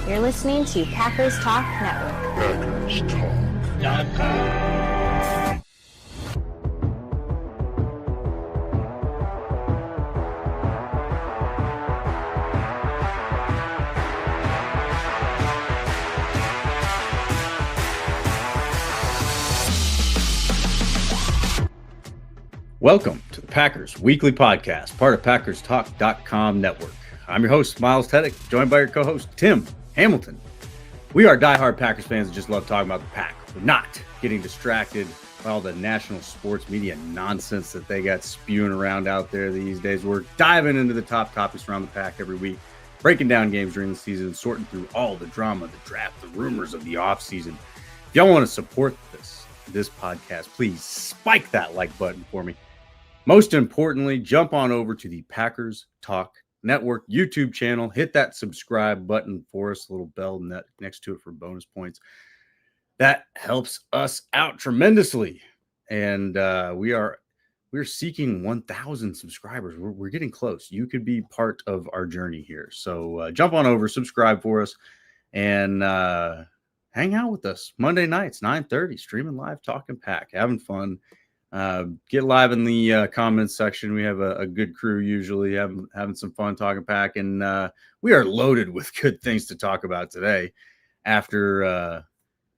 You're listening to Packers Talk Network. PackersTalk.com. Welcome to the Packers Weekly Podcast, part of PackersTalk.com network. I'm your host, Miles Teddick, joined by your co-host, Tim Hamilton. We are diehard Packers fans that just love talking about the Pack. We're not getting distracted by all the national sports media nonsense that they got spewing around out there these days. We're diving into the top topics around the Pack every week, breaking down games during the season, sorting through all the drama, the draft, the rumors of the offseason. If y'all want to support this podcast, please spike that like button for me. Most importantly, jump on over to the Packers Talk Network YouTube channel. Hit that subscribe button for us, a little bell next to it for bonus points. That helps us out tremendously. And we're seeking 1,000 subscribers. We're getting close. You could be part of our journey here. So jump on over, subscribe for us, and hang out with us Monday nights, 9:30, streaming live, talking Pack, having fun. Get live in the comments section. We have a good crew usually having some fun talking Pack, and we are loaded with good things to talk about today after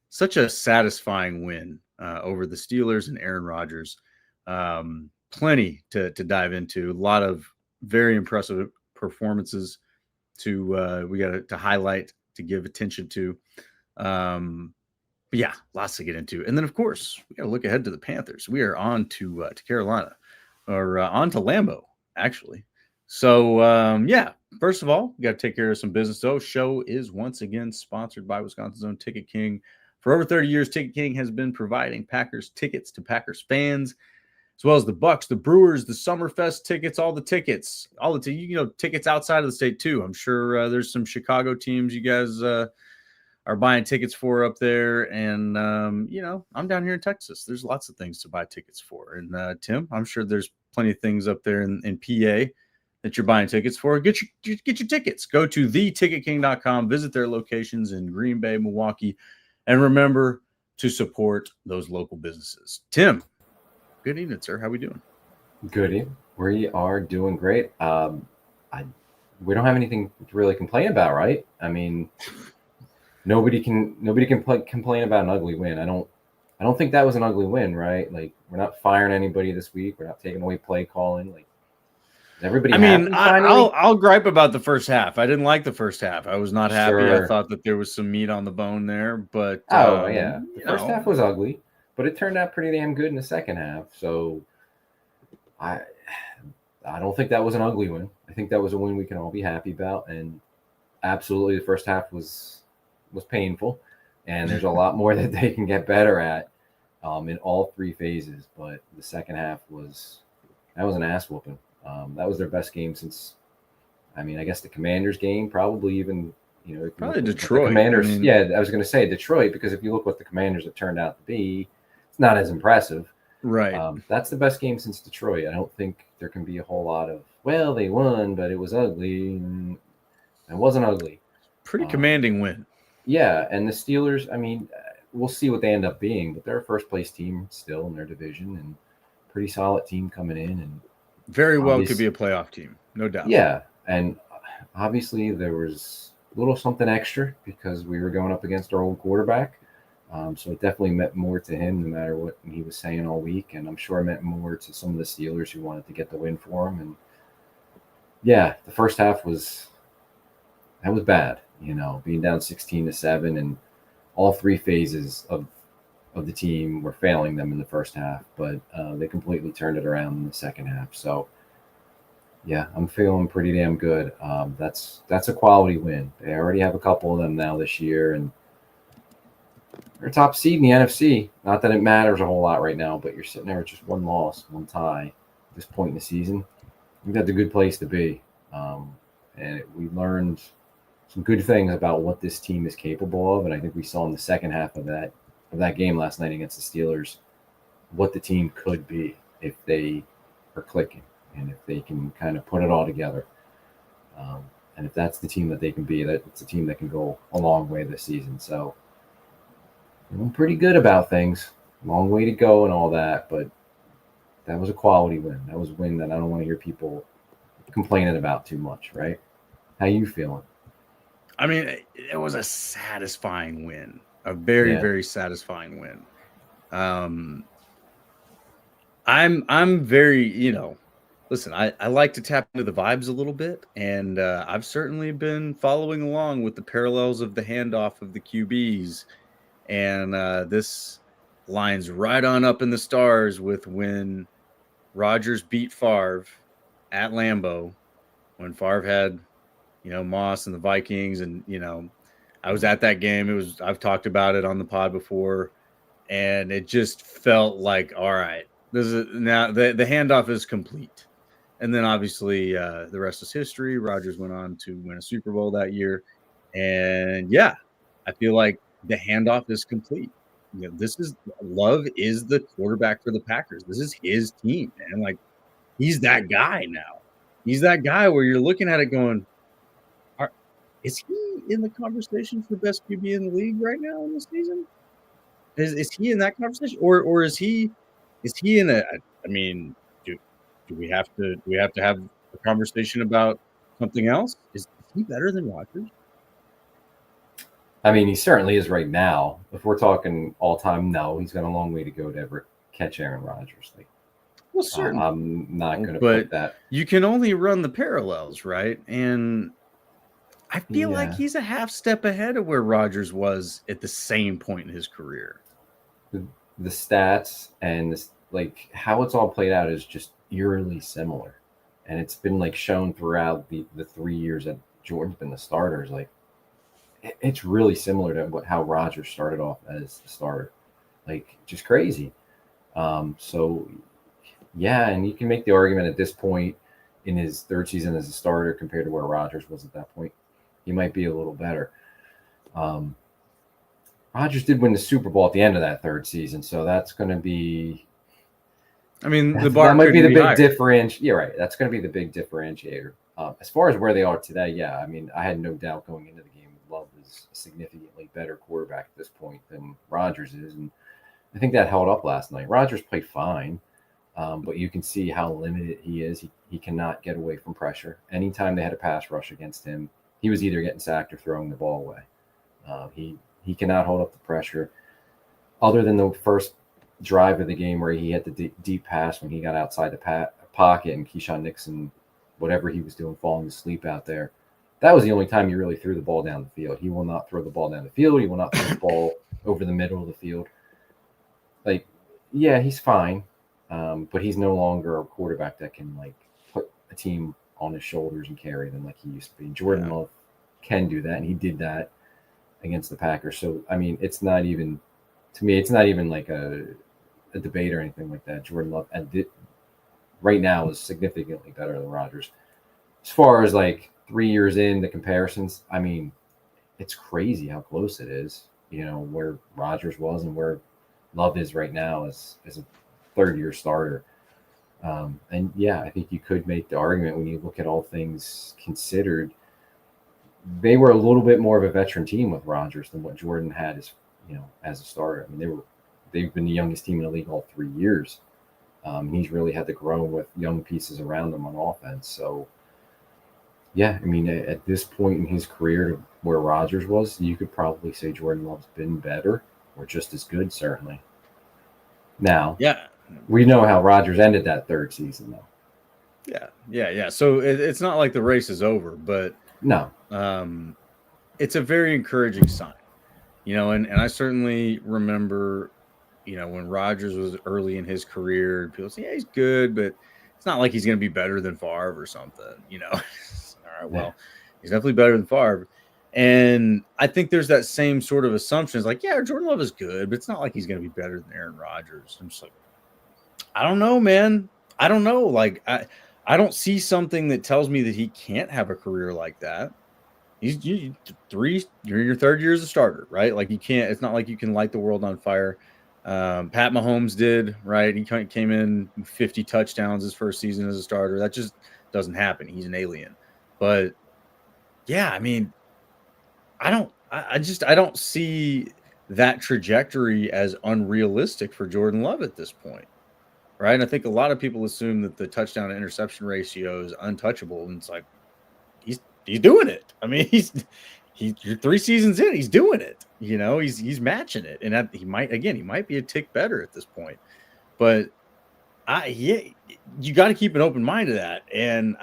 such a satisfying win over the Steelers and Aaron Rodgers. Plenty to dive into. A lot of very impressive performances we got to highlight, to give attention to. But yeah, lots to get into. And then, of course, we got to look ahead to the Panthers. We are on to Carolina, or on to Lambeau, actually. So, first of all, we got to take care of some business, though. Show is once again sponsored by Wisconsin's own Ticket King. For over 30 years, Ticket King has been providing Packers tickets to Packers fans, as well as the Bucks, the Brewers, the Summerfest tickets, all the tickets, tickets outside of the state, too. I'm sure there's some Chicago teams you guys are buying tickets for up there. And, I'm down here in Texas. There's lots of things to buy tickets for. And, Tim, I'm sure there's plenty of things up there in PA that you're buying tickets for. Get your tickets. Go to theticketking.com. Visit their locations in Green Bay, Milwaukee. And remember to support those local businesses. Tim, good evening, sir. How we doing? Good evening. We are doing great. We don't have anything to really complain about, right? I mean, Nobody can complain about an ugly win. I don't think that was an ugly win, right? Like, we're not firing anybody this week. We're not taking away play calling. Like, is everybody happy finally? I'll gripe about the first half. I didn't like the first half. I was not happy. Sure. I thought that there was some meat on the bone there, but the first half was ugly, but it turned out pretty damn good in the second half. So I don't think that was an ugly win. I think that was a win we can all be happy about. And absolutely, the first half was painful, and there's a lot more that they can get better at in all three phases. But the second half was an ass whooping. That was their best game since, I guess the Commanders game, probably even, probably Detroit. Commanders, I was going to say Detroit, because if you look what the Commanders have turned out to be, it's not as impressive. Right. That's the best game since Detroit. I don't think there can be a whole lot of, well, they won, but it was ugly. It wasn't ugly. Pretty commanding win. Yeah, and the Steelers, we'll see what they end up being, but they're a first-place team still in their division, and pretty solid team coming in. And very well could be a playoff team, no doubt. Yeah, and obviously there was a little something extra because we were going up against our old quarterback, so it definitely meant more to him no matter what he was saying all week, and I'm sure it meant more to some of the Steelers who wanted to get the win for him. And, yeah, the first half was bad. Being down 16-7, and all three phases of the team were failing them in the first half, but they completely turned it around in the second half. So, yeah, I'm feeling pretty damn good. That's a quality win. They already have a couple of them now this year, and they're top seed in the NFC. Not that it matters a whole lot right now, but you're sitting there with just one loss, one tie at this point in the season. I think that's a good place to be. And we learned some good things about what this team is capable of, and I think we saw in the second half of that game last night against the Steelers what the team could be if they are clicking and if they can kind of put it all together. And if that's the team that they can be, it's a team that can go a long way this season. So I'm pretty good about things. Long way to go and all that, but that was a quality win. That was a win that I don't want to hear people complaining about too much, right? How you feeling? I mean, it was a satisfying win, a very, very satisfying win. I'm very, listen, I like to tap into the vibes a little bit, and I've certainly been following along with the parallels of the handoff of the QBs, and this lines right on up in the stars with when Rodgers beat Favre at Lambeau, when Favre had, Moss and the Vikings, and I was at that game. I've talked about it on the pod before, and it just felt like, all right, this is now the handoff is complete. And then obviously the rest is history. Rodgers went on to win a Super Bowl that year. And yeah, I feel like the handoff is complete. Love is the quarterback for the Packers. This is his team, man. Like, he's that guy now. He's that guy where you're looking at it going, is he in the conversation for best QB in the league right now in this season? Is he in that conversation, or is he in a? I mean, do we have to have a conversation about something else? Is he better than Rodgers? I mean, he certainly is right now. If we're talking all time, no, he's got a long way to go to ever catch Aaron Rodgers. Well, certainly, I'm not going to put that. You can only run the parallels, right? And I feel like he's a half step ahead of where Rodgers was at the same point in his career. The stats and how it's all played out is just eerily similar, and it's been shown throughout the 3 years that Jordan's been the starters. It's really similar to how Rodgers started off as the starter, just crazy. So yeah, and you can make the argument at this point in his third season as a starter compared to where Rodgers was at that point, he might be a little better. Rodgers did win the Super Bowl at the end of that third season, so that's going to be. I mean, the bar that might be the big differentiator. You're right. That's going to be the big differentiator. As far as where they are today, yeah. I mean, I had no doubt going into the game. Love is a significantly better quarterback at this point than Rodgers is, and I think that held up last night. Rodgers played fine, but you can see how limited he is. He cannot get away from pressure. Anytime they had a pass rush against him, he was either getting sacked or throwing the ball away. He cannot hold up the pressure. Other than the first drive of the game where he had the deep pass when he got outside the pocket and Keyshawn Nixon, whatever he was doing, falling asleep out there. That was the only time he really threw the ball down the field. He will not throw the ball down the field. He will not throw the ball over the middle of the field. Yeah, he's fine, but he's no longer a quarterback that can put a team on his shoulders and carry them like he used to be. Jordan Love can do that, and he did that against the Packers. So I mean, it's not even a debate or anything like that. Jordan Love right now is significantly better than Rodgers. As far as 3 years in, the comparisons, I mean, it's crazy how close it is, where Rodgers was and where Love is right now as a third-year starter. And yeah, I think you could make the argument when you look at all things considered, they were a little bit more of a veteran team with Rodgers than what Jordan had as a starter. I mean, they've been the youngest team in the league all 3 years. He's really had to grow with young pieces around him on offense. So yeah, I mean, at this point in his career where Rodgers was, you could probably say Jordan Love's been better or just as good, certainly. Now, yeah, we know how Rodgers ended that third season, though. Yeah. So it's not like the race is over, but no, it's a very encouraging sign, and I certainly remember, when Rodgers was early in his career, people say, yeah, he's good, but it's not like he's going to be better than Favre or something, All right, well, he's definitely better than Favre. And I think there's that same sort of assumption. It's yeah, Jordan Love is good, but it's not like he's going to be better than Aaron Rodgers. I'm just I don't know, man. I don't know. I don't see something that tells me that he can't have a career like that. You're your third year as a starter, right? You can't. It's not like you can light the world on fire. Pat Mahomes did, right? He came in 50 touchdowns his first season as a starter. That just doesn't happen. He's an alien. But yeah, I mean, I don't see that trajectory as unrealistic for Jordan Love at this point, right? And I think a lot of people assume that the touchdown to interception ratio is untouchable, and it's like he's doing it. I mean, you're 3 seasons in, he's doing it. He's matching it, and he might be a tick better at this point, but yeah, you got to keep an open mind to that, and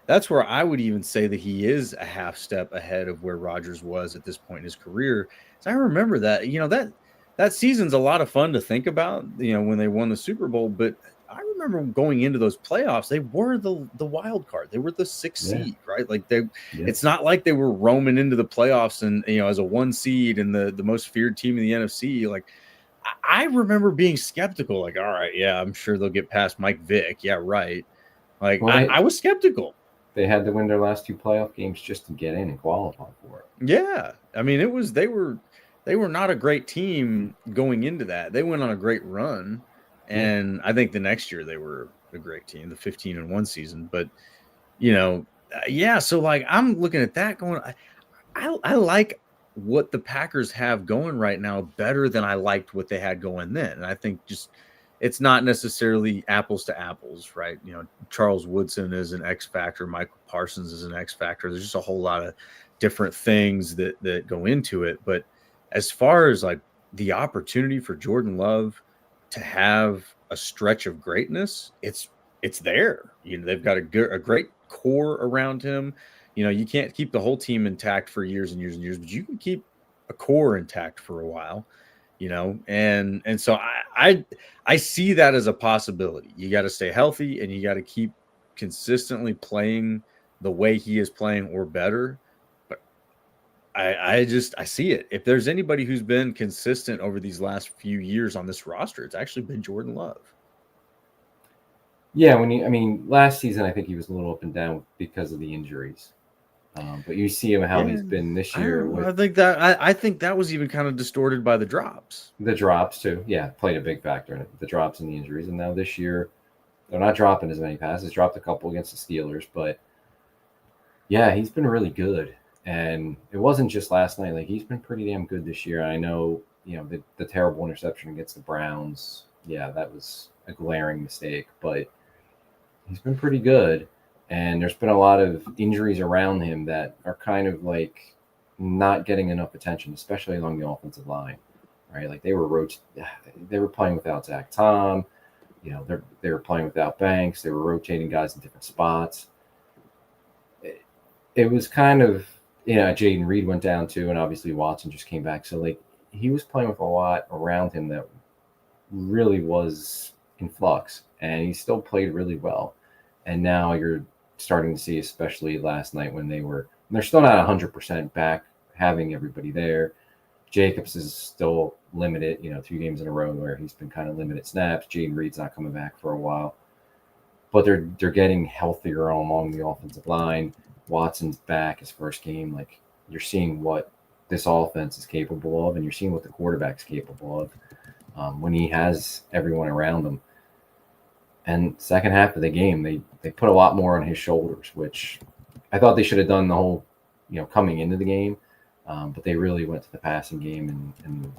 that's where I would even say that he is a half step ahead of where Rodgers was at this point in his career. So I remember that, that season's a lot of fun to think about, when they won the Super Bowl, but I remember going into those playoffs, they were the wild card. They were the sixth seed, right? Like it's not like they were roaming into the playoffs and, as a 1 seed and the most feared team in the NFC. Like, I remember being skeptical, like, all right, yeah, I'm sure they'll get past Mike Vick. Yeah, right. Like, I was skeptical. They had to win their last 2 playoff games just to get in and qualify for it. Yeah. I mean, they were not a great team going into that. They went on a great run. And I think the next year they were a great team, the 15-1 season. But, yeah, so like I'm looking at that going, I like what the Packers have going right now better than I liked what they had going then. And I think just it's not necessarily apples to apples, right? Charles Woodson is an X factor, Michael Parsons is an X factor. There's just a whole lot of different things that go into it. But as far as like the opportunity for Jordan Love to have a stretch of greatness, it's there. They've got a great core around him. You can't keep the whole team intact for years and years and years, but you can keep a core intact for a while, and so I see that as a possibility. You got to stay healthy and you got to keep consistently playing the way he is playing or better. But I see it. If there's anybody who's been consistent over these last few years on this roster, it's actually been Jordan Love. Yeah, last season I think he was a little up and down because of the injuries. But you see him how he's been this year. I think that was even kind of distorted by the drops. The drops too, yeah, played a big factor in it. The drops and the injuries, and now this year they're not dropping as many passes. Dropped a couple against the Steelers, but yeah, he's been really good. And it wasn't just last night. Like he's been pretty damn good this year. I know, the terrible interception against the Browns. Yeah, that was a glaring mistake, but he's been pretty good. And there's been a lot of injuries around him that are kind of like not getting enough attention, especially along the offensive line, right? Like they were playing without Zach Tom, they were playing without Banks. They were rotating guys in different spots. It was kind of, Jaden Reed went down too, and obviously Watson just came back. So like he was playing with a lot around him that really was in flux, and he still played really well. And now you're starting to see, especially last night when they're still not 100% back, having everybody there. Jacobs is still limited, 2 games in a row where he's been kind of limited snaps. Jaden Reed's not coming back for a while, but they're getting healthier along the offensive line. Watson's back his first game. Like you're seeing what this offense is capable of, and you're seeing what the quarterback's capable of when he has everyone around him. And second half of the game, they put a lot more on his shoulders, which I thought they should have done the whole, coming into the game. But they really went to the passing game and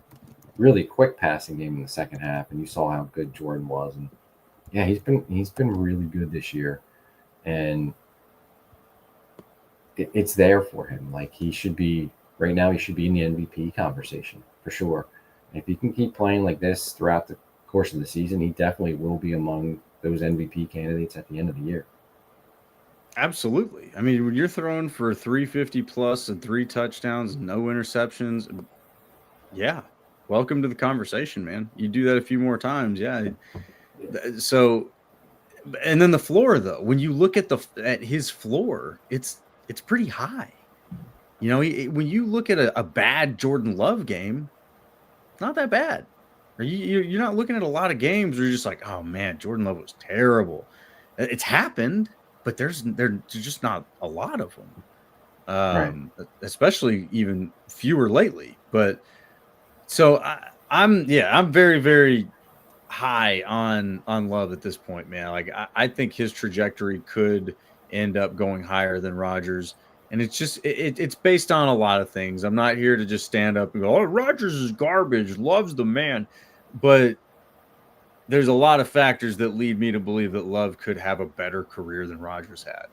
really quick passing game in the second half. And you saw how good Jordan was. And yeah, he's been really good this year. And it's there for him. Like right now he should be in the MVP conversation for sure. And if he can keep playing like this throughout the course of the season, he definitely will be among those MVP candidates at the end of the year. Absolutely. I mean, when you're throwing for 350 plus and 3 touchdowns, no interceptions, yeah, welcome to the conversation, man. You do that a few more times, yeah. So, and then the floor, though, when you look at his floor, it's pretty high. When you look at a bad Jordan Love game, not that bad. You're not looking at a lot of games where you're just like, oh man, Jordan Love was terrible. It's happened, but there's just not a lot of them, right. Especially even fewer lately. But so I'm very, very high on Love at this point, man. Like I think his trajectory could end up going higher than Rodgers. And it's just it's based on a lot of things. I'm not here to just stand up and go, "Oh, Rodgers is garbage, loves the man," but there's a lot of factors that lead me to believe that Love could have a better career than Rodgers had,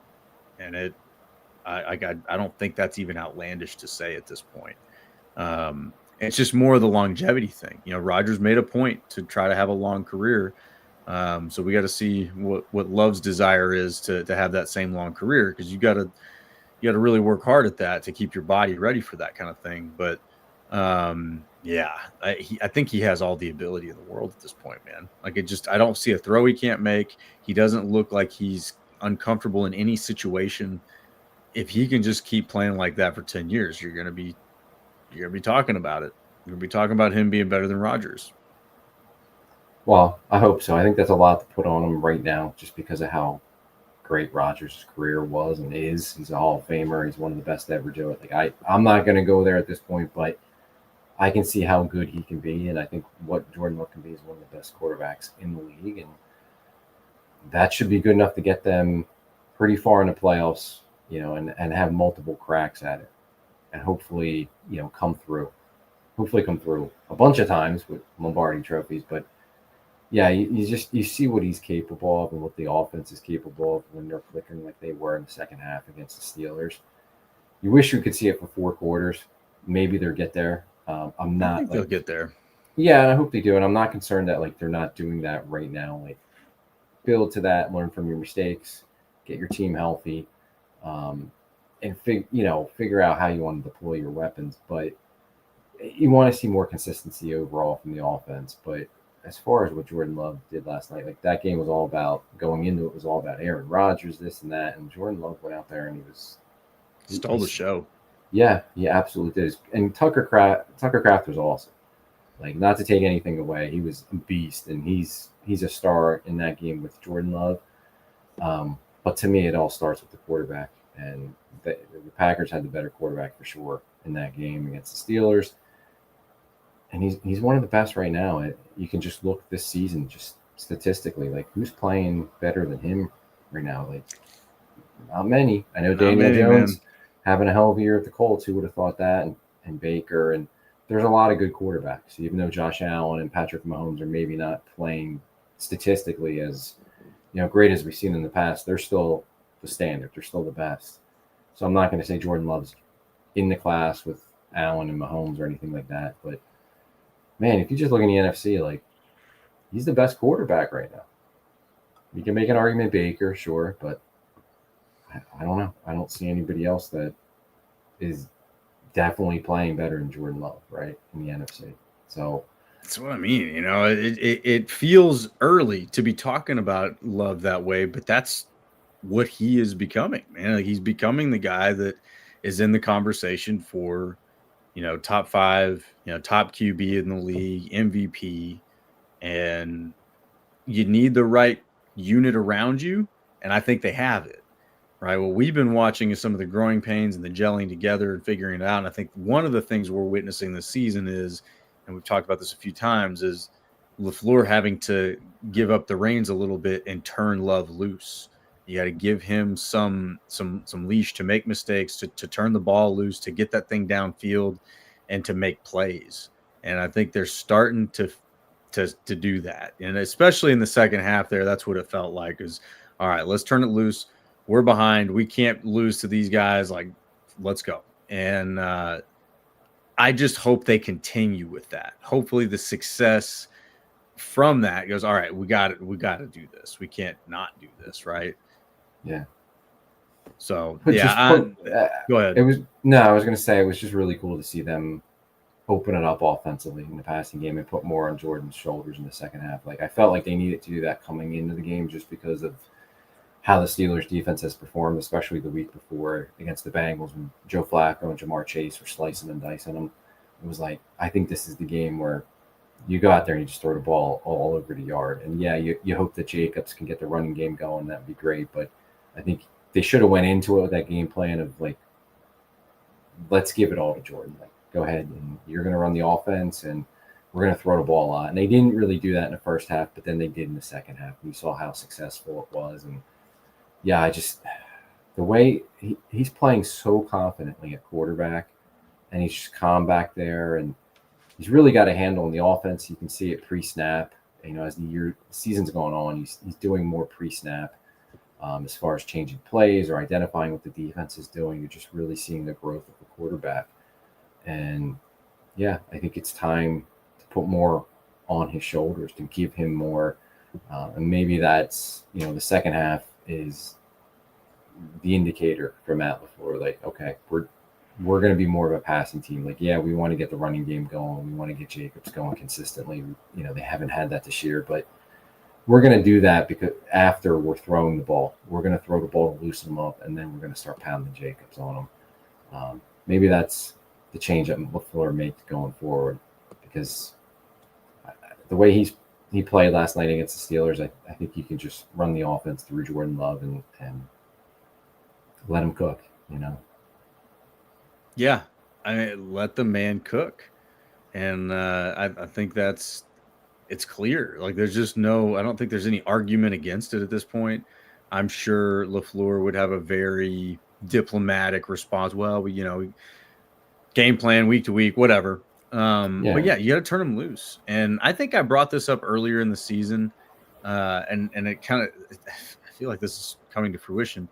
and I don't think that's even outlandish to say at this point. It's just more of the longevity thing. Rodgers made a point to try to have a long career. So we got to see what Love's desire is to have that same long career, because you got to really work hard at that to keep your body ready for that kind of thing. But yeah, I think he has all the ability in the world at this point, man. Like I don't see a throw he can't make. He doesn't look like he's uncomfortable in any situation. If he can just keep playing like that for 10 years, you're gonna be talking about it. You're gonna be talking about him being better than Rodgers. Well, I hope so. I think that's a lot to put on him right now, just because of how great Rodgers' career was and is. He's a Hall of Famer. He's one of the best to ever do it. Like I'm not going to go there at this point, but I can see how good he can be, and I think what Jordan Love can be is one of the best quarterbacks in the league, and that should be good enough to get them pretty far in the playoffs, and have multiple cracks at it, and hopefully, come through. Hopefully, come through a bunch of times with Lombardi trophies, but. Yeah, you see what he's capable of and what the offense is capable of when they're clicking like they were in the second half against the Steelers. You wish you could see it for 4 quarters. Maybe they'll get there. I'm not. I think they'll get there. Yeah, and I hope they do. And I'm not concerned that they're not doing that right now. Like, build to that, learn from your mistakes, get your team healthy, and figure out how you want to deploy your weapons. But you want to see more consistency overall from the offense. But as far as what Jordan Love did last night, like that game was all about going into it was all about Aaron Rodgers, this and that, and Jordan Love went out there and he stole the show. Yeah, he absolutely did. And Tucker Kraft was awesome. Like, not to take anything away, he was a beast, and he's a star in that game with Jordan Love. But to me, it all starts with the quarterback, and the Packers had the better quarterback for sure in that game against the Steelers. And he's one of the best right now. You can just look this season, just statistically, like who's playing better than him right now? Like, not many. I know Daniel Jones having a hell of a year at the Colts. Who would have thought that? And Baker, and there's a lot of good quarterbacks. Even though Josh Allen and Patrick Mahomes are maybe not playing statistically as great as we've seen in the past, they're still the standard. They're still the best. So I'm not going to say Jordan Love's in the class with Allen and Mahomes or anything like that, but man, if you just look in the NFC, like, he's the best quarterback right now. You can make an argument Baker, sure, but I don't know. I don't see anybody else that is definitely playing better than Jordan Love, right, in the NFC. So that's what I mean. It feels early to be talking about Love that way, but that's what he is becoming, man. Like, he's becoming the guy that is in the conversation for top 5, top QB in the league, MVP, and you need the right unit around you, and I think they have it, right? What we've been watching is some of the growing pains and the gelling together and figuring it out, and I think one of the things we're witnessing this season is, and we've talked about this a few times, is LaFleur having to give up the reins a little bit and turn Love loose. You got to give him some leash to make mistakes, to turn the ball loose, to get that thing downfield, and to make plays. And I think they're starting to do that. And especially in the second half there, that's what it felt like, is, all right, let's turn it loose. We're behind. We can't lose to these guys. Like, let's go. And I just hope they continue with that. Hopefully the success from that goes, all right, we got to do this. We can't not do this, right? Yeah. So, go ahead. I was going to say, it was just really cool to see them open it up offensively in the passing game and put more on Jordan's shoulders in the second half. Like, I felt like they needed to do that coming into the game just because of how the Steelers defense has performed, especially the week before against the Bengals when Joe Flacco and Jamar Chase were slicing and dicing them. It was like, I think this is the game where you go out there and you just throw the ball all over the yard. And yeah, you hope that Jacobs can get the running game going. That'd be great. But I think they should have went into it with that game plan of, like, let's give it all to Jordan. Like, go ahead and you're going to run the offense and we're going to throw the ball a lot. And they didn't really do that in the first half, but then they did in the second half. We saw how successful it was. And yeah, the way he's playing so confidently at quarterback, and he's just calm back there, and he's really got a handle on the offense. You can see it pre-snap. As the season's going on, he's doing more pre-snap as far as changing plays or identifying what the defense is doing. You're just really seeing the growth of the quarterback. And yeah, I think it's time to put more on his shoulders, to give him more. And maybe that's, the second half is the indicator for Matt LaFleur. Like, okay, we're going to be more of a passing team. Like, yeah, we want to get the running game going. We want to get Jacobs going consistently. They haven't had that this year, but we're going to do that because after we're throwing the ball, we're going to throw the ball to loosen them up, and then we're going to start pounding Jacobs on them. Maybe that's the change that LaFleur makes going forward, because the way he played last night against the Steelers, I think you can just run the offense through Jordan Love and let him cook, Yeah, I mean, let the man cook, and I think it's clear. Like, there's just I don't think there's any argument against it at this point. I'm sure LaFleur would have a very diplomatic response. Well, we game plan week to week, whatever. But yeah, you got to turn him loose. And I think I brought this up earlier in the season, and it kind of, I feel like this is coming to fruition.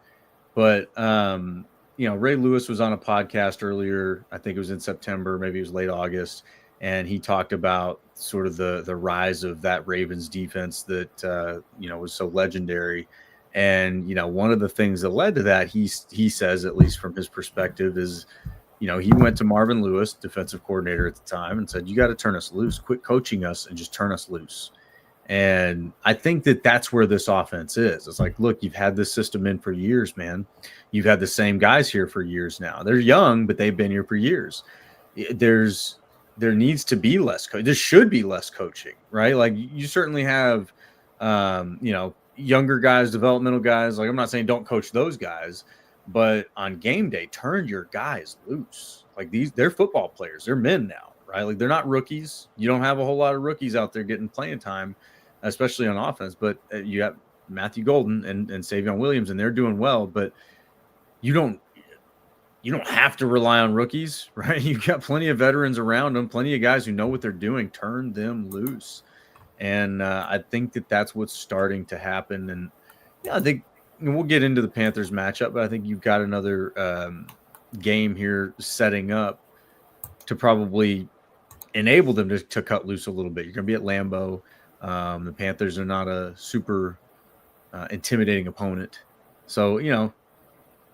But Ray Lewis was on a podcast earlier. I think it was in September, maybe it was late August, and he talked about sort of the rise of that Ravens defense that was so legendary. And one of the things that led to that, he says, at least from his perspective, is he went to Marvin Lewis, defensive coordinator at the time, and said, "You got to turn us loose, quit coaching us, and just turn us loose." And I think that that's where this offense is. It's like, look, you've had this system in for years, man. You've had the same guys here for years now. They're young, but they've been here for years. There needs to be less there should be less coaching, right? Like, you certainly have, younger guys, developmental guys. Like, I'm not saying don't coach those guys, but on game day, turn your guys loose. Like, they're football players. They're men now, right? Like, they're not rookies. You don't have a whole lot of rookies out there getting playing time, especially on offense. But you got Matthew Golden and Savion Williams, and they're doing well. But you don't have to rely on rookies, right? You've got plenty of veterans around them, plenty of guys who know what they're doing. Turn them loose. And I think that that's what's starting to happen. And I think we'll get into the Panthers matchup, but I think you've got another game here setting up to probably enable them to cut loose a little bit. You're going to be at Lambeau. The Panthers are not a super intimidating opponent. So,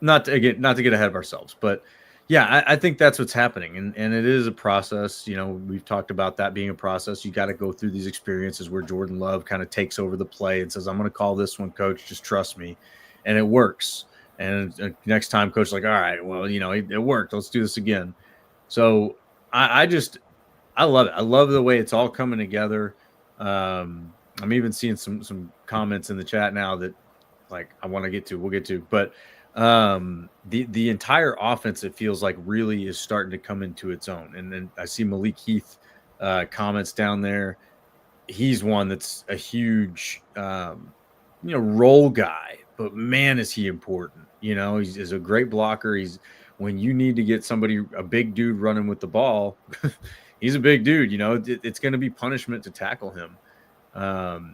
not to get ahead of ourselves, but yeah, I think that's what's happening. And it is a process. We've talked about that being a process. You got to go through these experiences where Jordan Love kind of takes over the play and says, "I'm going to call this one, coach, just trust me." And it works. And next time, coach is like, "All right, well, it worked. Let's do this again." So I love it. I love the way it's all coming together. I'm even seeing some comments in the chat now that, like, I want to get to. We'll get to, but the entire offense, it feels like, really is starting to come into its own. And then I see Malik Heath comments down there. He's one that's a huge role guy, but man, is he important. He's a great blocker. When you need to get a big dude running with the ball, he's a big dude. It's going to be punishment to tackle him,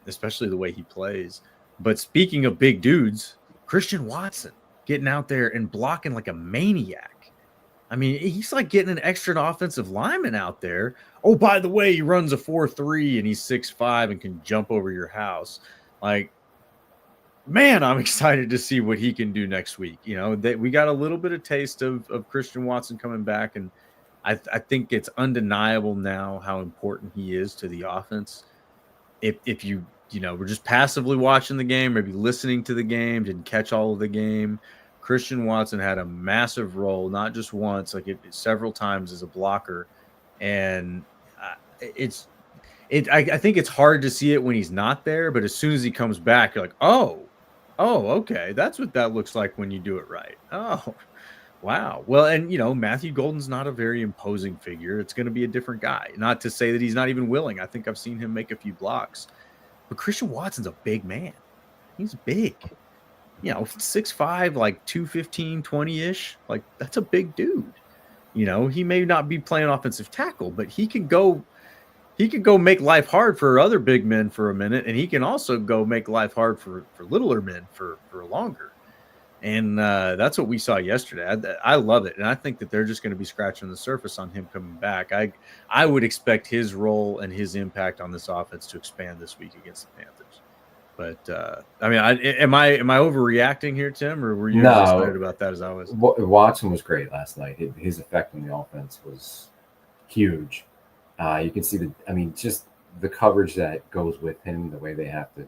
especially the way he plays. But speaking of big dudes, Christian Watson getting out there and blocking like a maniac. I mean, he's like getting an extra offensive lineman out there. Oh, by the way, he runs a 4.3 and he's 6'5" and can jump over your house. Like, man, I'm excited to see what he can do next week. That we got a little bit of taste of Christian Watson coming back, and I think it's undeniable now how important he is to the offense. If you we're just passively watching the game, maybe listening to the game, didn't catch all of the game, Christian Watson had a massive role, not just once, like several times as a blocker. And I think it's hard to see it when he's not there, but as soon as he comes back, you're like, oh, okay, that's what that looks like when you do it right. Oh, wow. Well, and Matthew Golden's not a very imposing figure. It's going to be a different guy. Not to say that he's not even willing. I think I've seen him make a few blocks. But Christian Watson's a big man. He's big. 6'5", like 215, 20-ish. Like, that's a big dude. He may not be playing offensive tackle, but he could go make life hard for other big men for a minute, and he can also go make life hard for littler men for longer. And that's what we saw yesterday. I love it, and I think that they're just going to be scratching the surface on him coming back. I would expect his role and his impact on this offense to expand this week against the Panthers. But am I overreacting here, Tim, or were you as excited about that as I was? Watson was great last night. His effect on the offense was huge. You can see just the coverage that goes with him, the way they have to,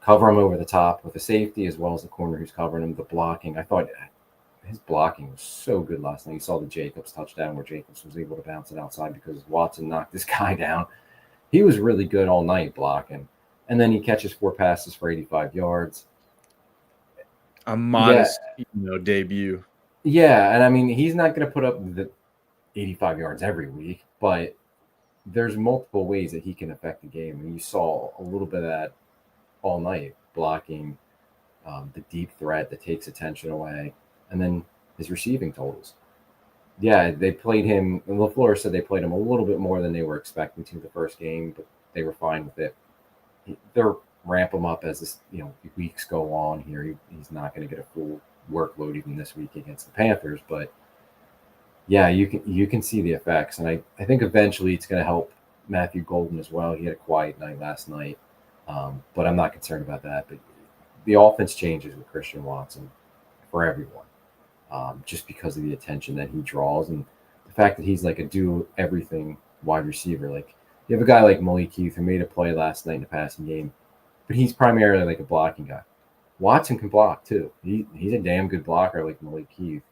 cover him over the top with the safety as well as the corner who's covering him, the blocking. I thought his blocking was so good last night. You saw the Jacobs touchdown where Jacobs was able to bounce it outside because Watson knocked this guy down. He was really good all night blocking. And then he catches 4 passes for 85 yards. A modest, debut. Yeah, and he's not going to put up the 85 yards every week, but there's multiple ways that he can affect the game. And you saw a little bit of that all night, blocking, the deep threat that takes attention away, and then his receiving totals. Yeah, they played him. LaFleur said they played him a little bit more than they were expecting to the first game, but they were fine with it. They'll ramp him up as this, weeks go on here. He's not going to get a full workload even this week against the Panthers, but yeah, you can see the effects, and I think eventually it's going to help Matthew Golden as well. He had a quiet night last night, but I'm not concerned about that. But the offense changes with Christian Watson for everyone, just because of the attention that he draws and the fact that he's like a do-everything wide receiver. Like, you have a guy like Malik Heath who made a play last night in the passing game, but he's primarily like a blocking guy. Watson can block too. He's a damn good blocker like Malik Heath,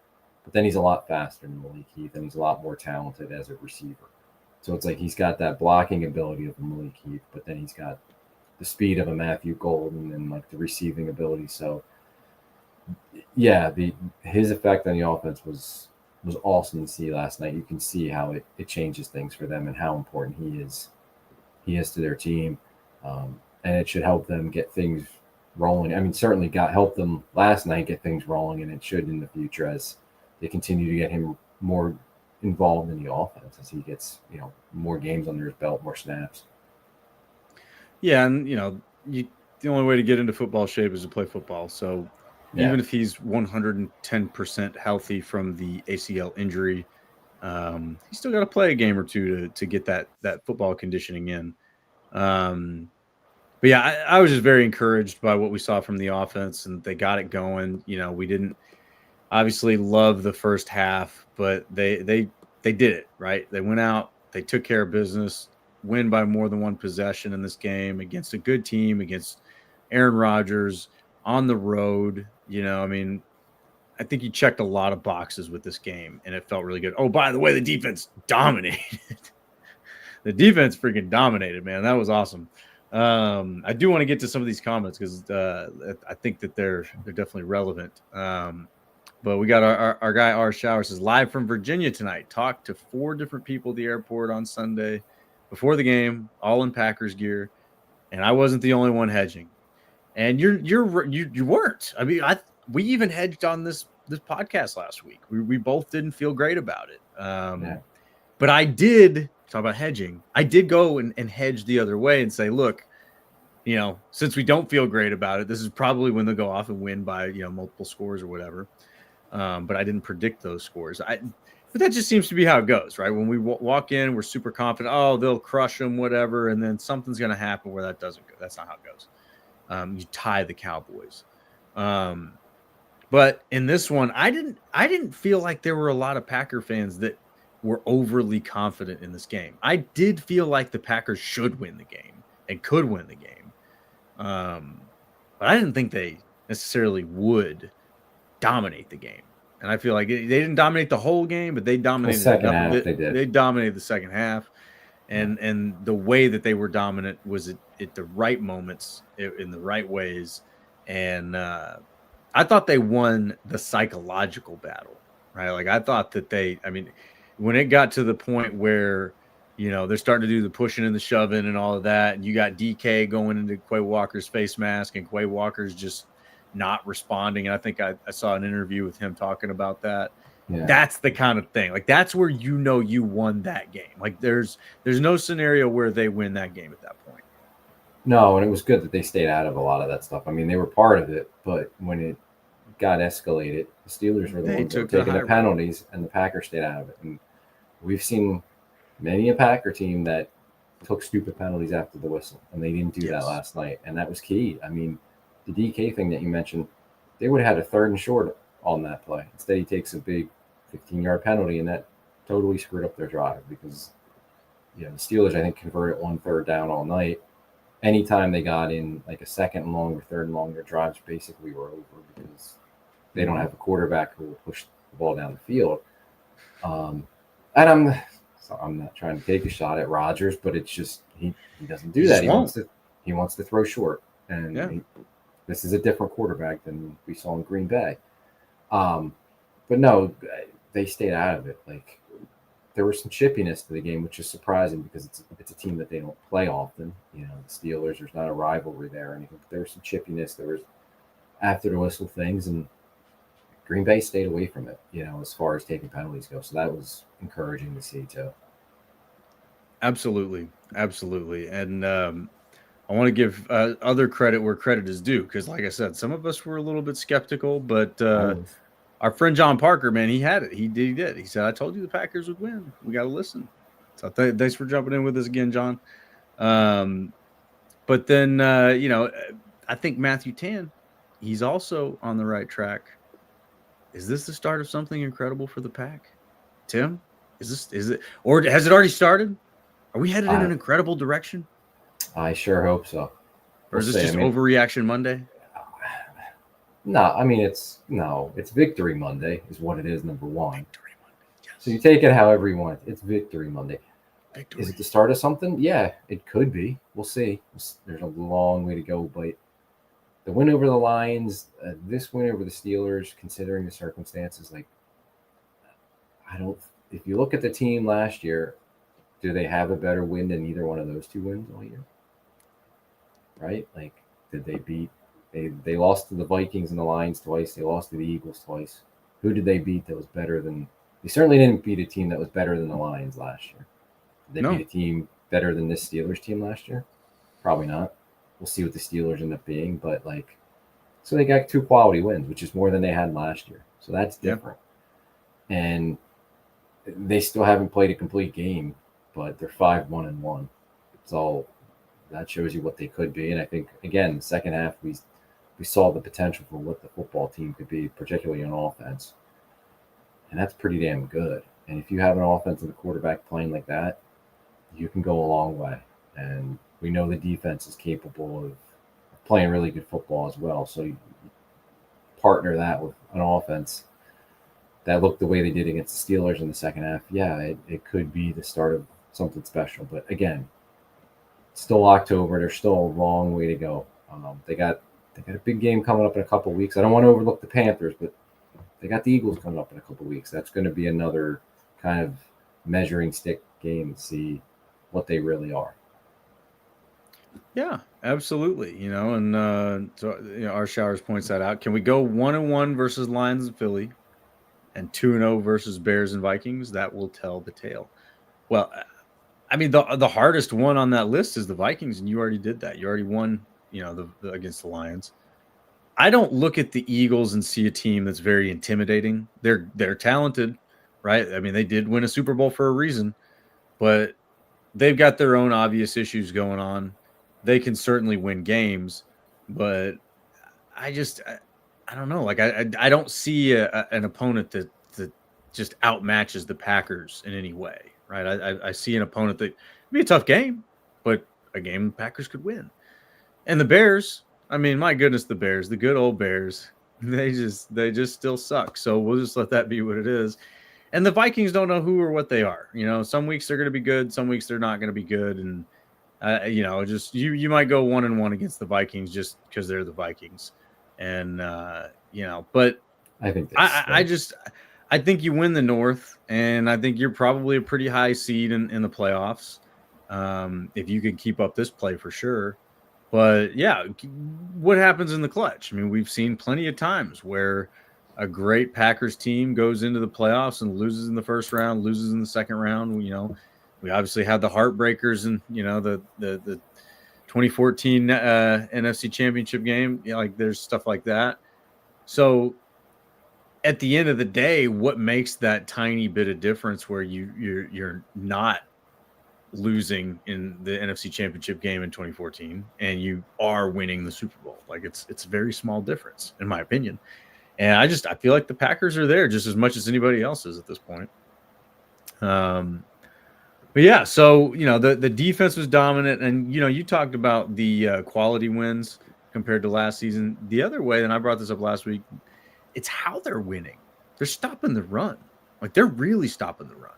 but then he's a lot faster than Malik Heath, and he's a lot more talented as a receiver. So it's like he's got that blocking ability of a Malik Heath, but then he's got the speed of a Matthew Golden and like the receiving ability. So yeah, his effect on the offense was awesome to see last night. You can see how it changes things for them and how important he is to their team. And it should help them get things rolling. Certainly helped them last night get things rolling, and it should in the future as they continue to get him more involved in the offense as he gets, more games under his belt, more snaps. Yeah, and the only way to get into football shape is to play football. So even if he's 110% healthy from the ACL injury, he's still got to play a game or two to get that football conditioning in. But yeah, I was just very encouraged by what we saw from the offense, and they got it going. We didn't obviously love the first half, but they did it right. They went out, they took care of business, win by more than one possession in this game against a good team, against Aaron Rodgers on the road. I think he checked a lot of boxes with this game, and it felt really good. Oh, by the way, the defense dominated. The defense freaking dominated, man. That was awesome. I do want to get to some of these comments because I think that they're definitely relevant. But we got our guy R. Shower says, live from Virginia tonight. Talked to 4 different people at the airport on Sunday before the game, all in Packers gear, and I wasn't the only one hedging. And you weren't. We even hedged on this podcast last week. We both didn't feel great about it. But I did talk about hedging. I did go and hedge the other way and say, look, since we don't feel great about it, this is probably when they'll go off and win by, multiple scores or whatever. But I didn't predict those scores. But that just seems to be how it goes, right? When we walk in, we're super confident. Oh, they'll crush them, whatever. And then something's going to happen where that doesn't go. That's not how it goes. You tie the Cowboys. But in this one, I didn't feel like there were a lot of Packer fans that were overly confident in this game. I did feel like the Packers should win the game and could win the game. But I didn't think they necessarily would dominate the game. And I feel like they didn't dominate the whole game, but they dominated the second half. They dominated the second half. And the way that they were dominant was at the right moments, in the right ways. And I thought they won the psychological battle, right? Like, I thought that when it got to the point where, they're starting to do the pushing and the shoving and all of that, and you got DK going into Quay Walker's face mask, and Quay Walker's just, not responding. And I think I saw an interview with him talking about that. Yeah. That's the kind of thing. Like, that's where you know you won that game. Like, there's no scenario where they win that game at that point. No, and it was good that they stayed out of a lot of that stuff. I mean, they were part of it, but when it got escalated, the Steelers were the ones that were taking the penalties, and the Packers stayed out of it. And we've seen many a Packer team that took stupid penalties after the whistle, and they didn't do that last night, and that was key. I mean, the DK thing that you mentioned, they would have had a 3rd and short on that play. Instead, he takes a big 15-yard penalty, and that totally screwed up their drive because, the Steelers, I think, converted 1 3rd down all night. Anytime they got in like a 2nd and long or 3rd and long, their drives basically were over because they don't have a quarterback who will push the ball down the field. And I'm not trying to take a shot at Rodgers, but it's just he doesn't do that. He wants to throw short, and this is a different quarterback than we saw in Green Bay. But no, they stayed out of it. Like, there was some chippiness to the game, which is surprising because it's a team that they don't play often. The Steelers, there's not a rivalry there or anything. But there was some chippiness. There was after the whistle things, and Green Bay stayed away from it, as far as taking penalties go. So that was encouraging to see too. Absolutely. And I want to give other credit where credit is due because, like I said, some of us were a little bit skeptical, but our friend John Parker, man, he had it. He did. He said, "I told you the Packers would win. We got to listen." So thanks for jumping in with us again, John. But then, I think Matthew Tan, he's also on the right track. Is this the start of something incredible for the Pack? Tim, is it, or has it already started? Are we headed in an incredible direction? I sure hope so. Or is this just overreaction Monday? No, I mean, it's Victory Monday is what it is, number one. Victory Monday, yes. So you take it however you want. It's Victory Monday. Victory. Is it the start of something? Yeah, it could be. We'll see. There's a long way to go, but the win over the Lions, this win over the Steelers, considering the circumstances, like, if you look at the team last year, do they have a better win than either one of those 2 wins all year? Right? Like, did they beat? They lost to the Vikings and the Lions twice. They lost to the Eagles twice. Who did they beat that was better than? They certainly didn't beat a team that was better than the Lions last year. Did they beat a team better than this Steelers team last year? Probably not. We'll see what the Steelers end up being, but so they got 2 quality wins, which is more than they had last year. So that's different. And they still haven't played a complete game, but they're 5-1-1. So that shows you what they could be. And I think, again, the second half, we saw the potential for what the football team could be, particularly on offense. And that's pretty damn good. And if you have an offense and a quarterback playing like that, you can go a long way. And we know the defense is capable of playing really good football as well. So you partner that with an offense that looked the way they did against the Steelers in the second half. Yeah, it could be the start of something special. But again, it's still October. There's still a long way to go. They got a big game coming up in a couple of weeks. I don't want to overlook the Panthers, but they got the Eagles coming up in a couple of weeks. That's going to be another kind of measuring stick game to see what they really are. Yeah, absolutely. And our Showers points that out. Can we go 1-1 versus Lions and Philly and 2-0 versus Bears and Vikings? That will tell the tale. Well, I mean, the hardest one on that list is the Vikings, and you already did that. You already won, against the Lions. I don't look at the Eagles and see a team that's very intimidating. They're talented, right? I mean, they did win a Super Bowl for a reason, but they've got their own obvious issues going on. They can certainly win games, but I don't know. Like, I don't see an opponent that just outmatches the Packers in any way, right? I see an opponent that would be a tough game, but a game the Packers could win. And the Bears, I mean, my goodness, the Bears, the good old Bears, they just still suck. So we'll just let that be what it is. And the Vikings don't know who or what they are. Some weeks they're going to be good, some weeks they're not going to be good, and just you might go 1-1 against the Vikings just because they're the Vikings, and but I think I think you win the North, and I think you're probably a pretty high seed in the playoffs if you can keep up this play for sure. But yeah, what happens in the clutch? I mean, we've seen plenty of times where a great Packers team goes into the playoffs and loses in the first round, loses in the second round. You know, we obviously had the heartbreakers and, you know, the 2014 NFC Championship game. You know, like there's stuff like that. So at the end of the day, what makes that tiny bit of difference where you're not losing in the NFC Championship game in 2014 and you are winning the Super Bowl? Like it's a very small difference in my opinion. And I feel like the Packers are there just as much as anybody else is at this point. But yeah, so you know the defense was dominant, and you know you talked about the quality wins compared to last season. The other way, and I brought this up last week, it's how they're winning. They're stopping the run. Like they're really stopping the run.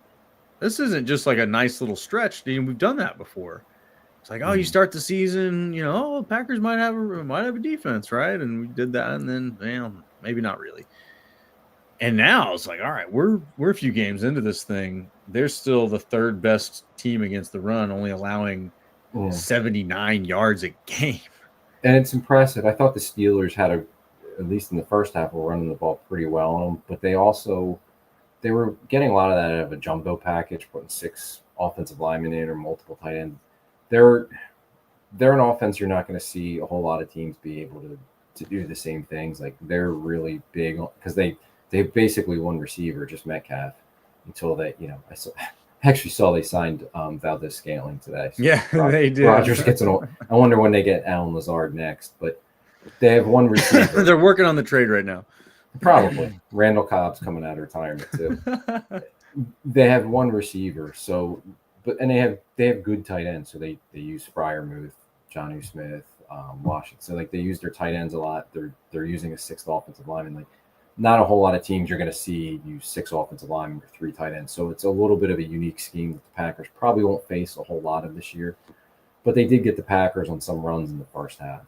This isn't just like a nice little stretch. We've done that before. It's like, oh, you start the season, you know, oh, Packers might have a defense, right? And we did that, and then, well, maybe not really. And now it's like, all right, we're a few games into this thing. They're still the third best team against the run, only allowing 79 yards a game. And it's impressive. I thought the Steelers had at least in the first half, were running the ball pretty well on them, but they were getting a lot of that out of a jumbo package, putting 6 offensive linemen in or multiple tight ends. They're an offense you're not going to see a whole lot of teams be able to do the same things. Like they're really big because they basically one receiver, just Metcalf, until they, you know, I actually saw they signed Valdez Scantling today. So yeah, they did. Rodgers gets I wonder when they get Alan Lazard next, but they have one receiver. They're working on the trade right now. Probably. Randall Cobb's coming out of retirement too. They have one receiver, so and they have good tight ends. So they use Freiermuth, Jonnu Smith, Washington. So like they use their tight ends a lot. They're using a 6th offensive lineman. Like not a whole lot of teams you're going to see use 6 offensive linemen or 3 tight ends. So it's a little bit of a unique scheme that the Packers probably won't face a whole lot of this year. But they did get the Packers on some runs in the first half.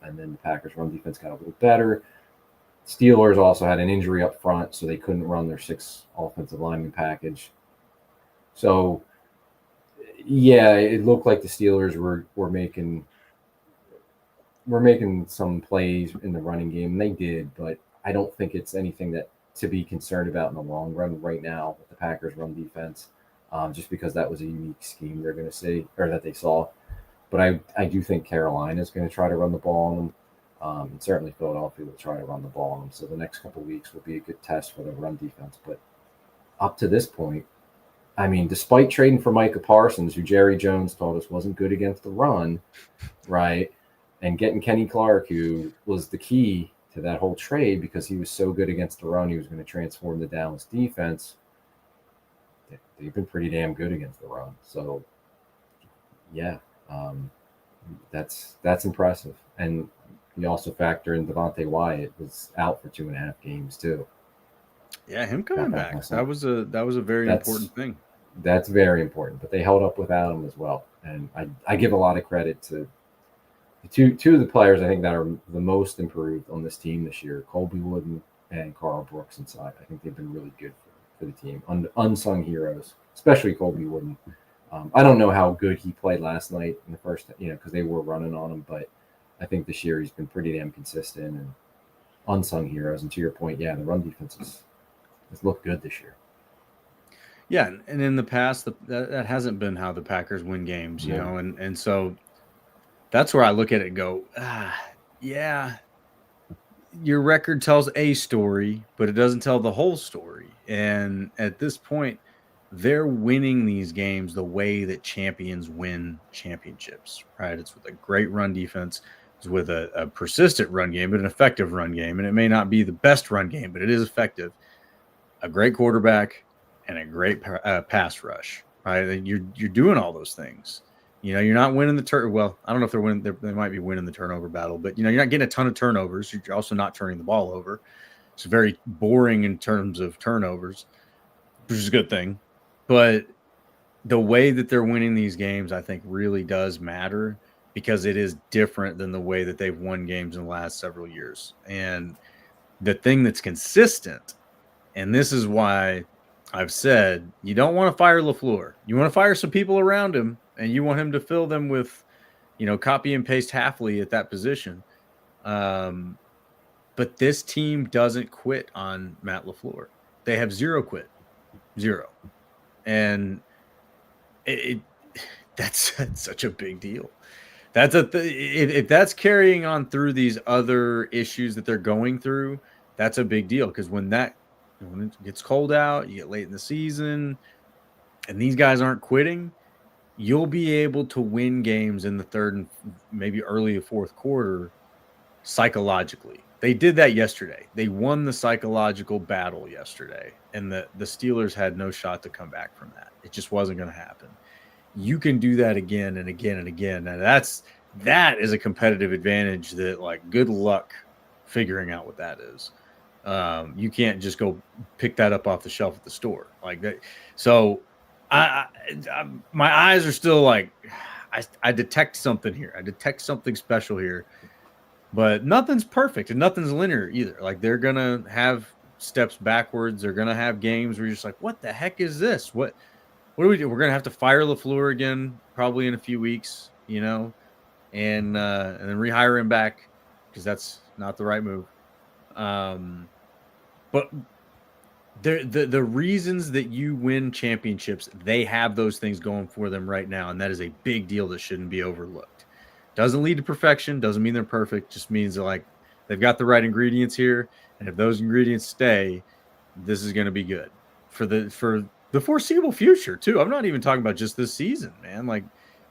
And then the Packers run defense got a little better. Steelers also had an injury up front, so they couldn't run their 6 offensive lineman package. So, yeah, it looked like the Steelers were making some plays in the running game, and they did, but I don't think it's anything that to be concerned about in the long run right now with the Packers run defense, just because that was a unique scheme they're going to see or that they saw. But I do think Carolina is going to try to run the ball on them. And certainly Philadelphia will try to run the ball on them. So the next couple of weeks will be a good test for the run defense. But up to this point, I mean, despite trading for Micah Parsons, who Jerry Jones told us wasn't good against the run, right, and getting Kenny Clark, who was the key to that whole trade because he was so good against the run, he was going to transform the Dallas defense. They've been pretty damn good against the run. So, yeah, that's impressive. And you also factor in Devontae Wyatt was out for 2.5 games too. Yeah, him coming back. That was a very important thing. That's very important. But they held up without him as well. And I give a lot of credit to the two of the players I think that are the most improved on this team this year, Colby Wooden and Carl Brooks inside. I think they've been really good for the team. Unsung heroes, especially Colby Wooden. I don't know how good he played last night in the first, because they were running on him, but I think this year he's been pretty damn consistent and unsung heroes. And to your point, yeah, the run defense has looked good this year. Yeah, and in the past, that hasn't been how the Packers win games, you know, and so that's where I look at it and go, yeah, your record tells a story, but it doesn't tell the whole story. And at this point, they're winning these games the way that champions win championships, right? It's with a great run defense. It's with a persistent run game, but an effective run game. And it may not be the best run game, but it is effective. A great quarterback and a great pass rush, right? You're doing all those things. You know, you're not winning the well, I don't know if they're winning. They might be winning the turnover battle, but, you're not getting a ton of turnovers. You're also not turning the ball over. It's very boring in terms of turnovers, which is a good thing. But the way that they're winning these games, I think, really does matter because it is different than the way that they've won games in the last several years. And the thing that's consistent, and this is why I've said you don't want to fire LaFleur. You want to fire some people around him, and you want him to fill them with copy and paste Halfley at that position. But this team doesn't quit on Matt LaFleur. They have zero quit, zero. And that's such a big deal. If that's carrying on through these other issues that they're going through, that's a big deal. Because when it gets cold out, you get late in the season, and these guys aren't quitting, you'll be able to win games in the third and maybe early fourth quarter psychologically. They did that yesterday. They won the psychological battle yesterday, and the Steelers had no shot to come back from that. It just wasn't going to happen. You can do that again and again and again. And that is a competitive advantage that, like, good luck figuring out what that is. You can't just go pick that up off the shelf at the store like that. So I my eyes are still like, I detect something here. I detect something special here. But nothing's perfect and nothing's linear either. Like, they're going to have steps backwards. They're going to have games where you're just like, what the heck is this? What do we do? We're going to have to fire LaFleur again, probably in a few weeks, and then rehire him back because that's not the right move. But the reasons that you win championships, they have those things going for them right now. And that is a big deal that shouldn't be overlooked. Doesn't lead to perfection. Doesn't mean they're perfect. Just means that, like, they've got the right ingredients here. And if those ingredients stay, this is going to be good for the foreseeable future too. I'm not even talking about just this season, man. Like,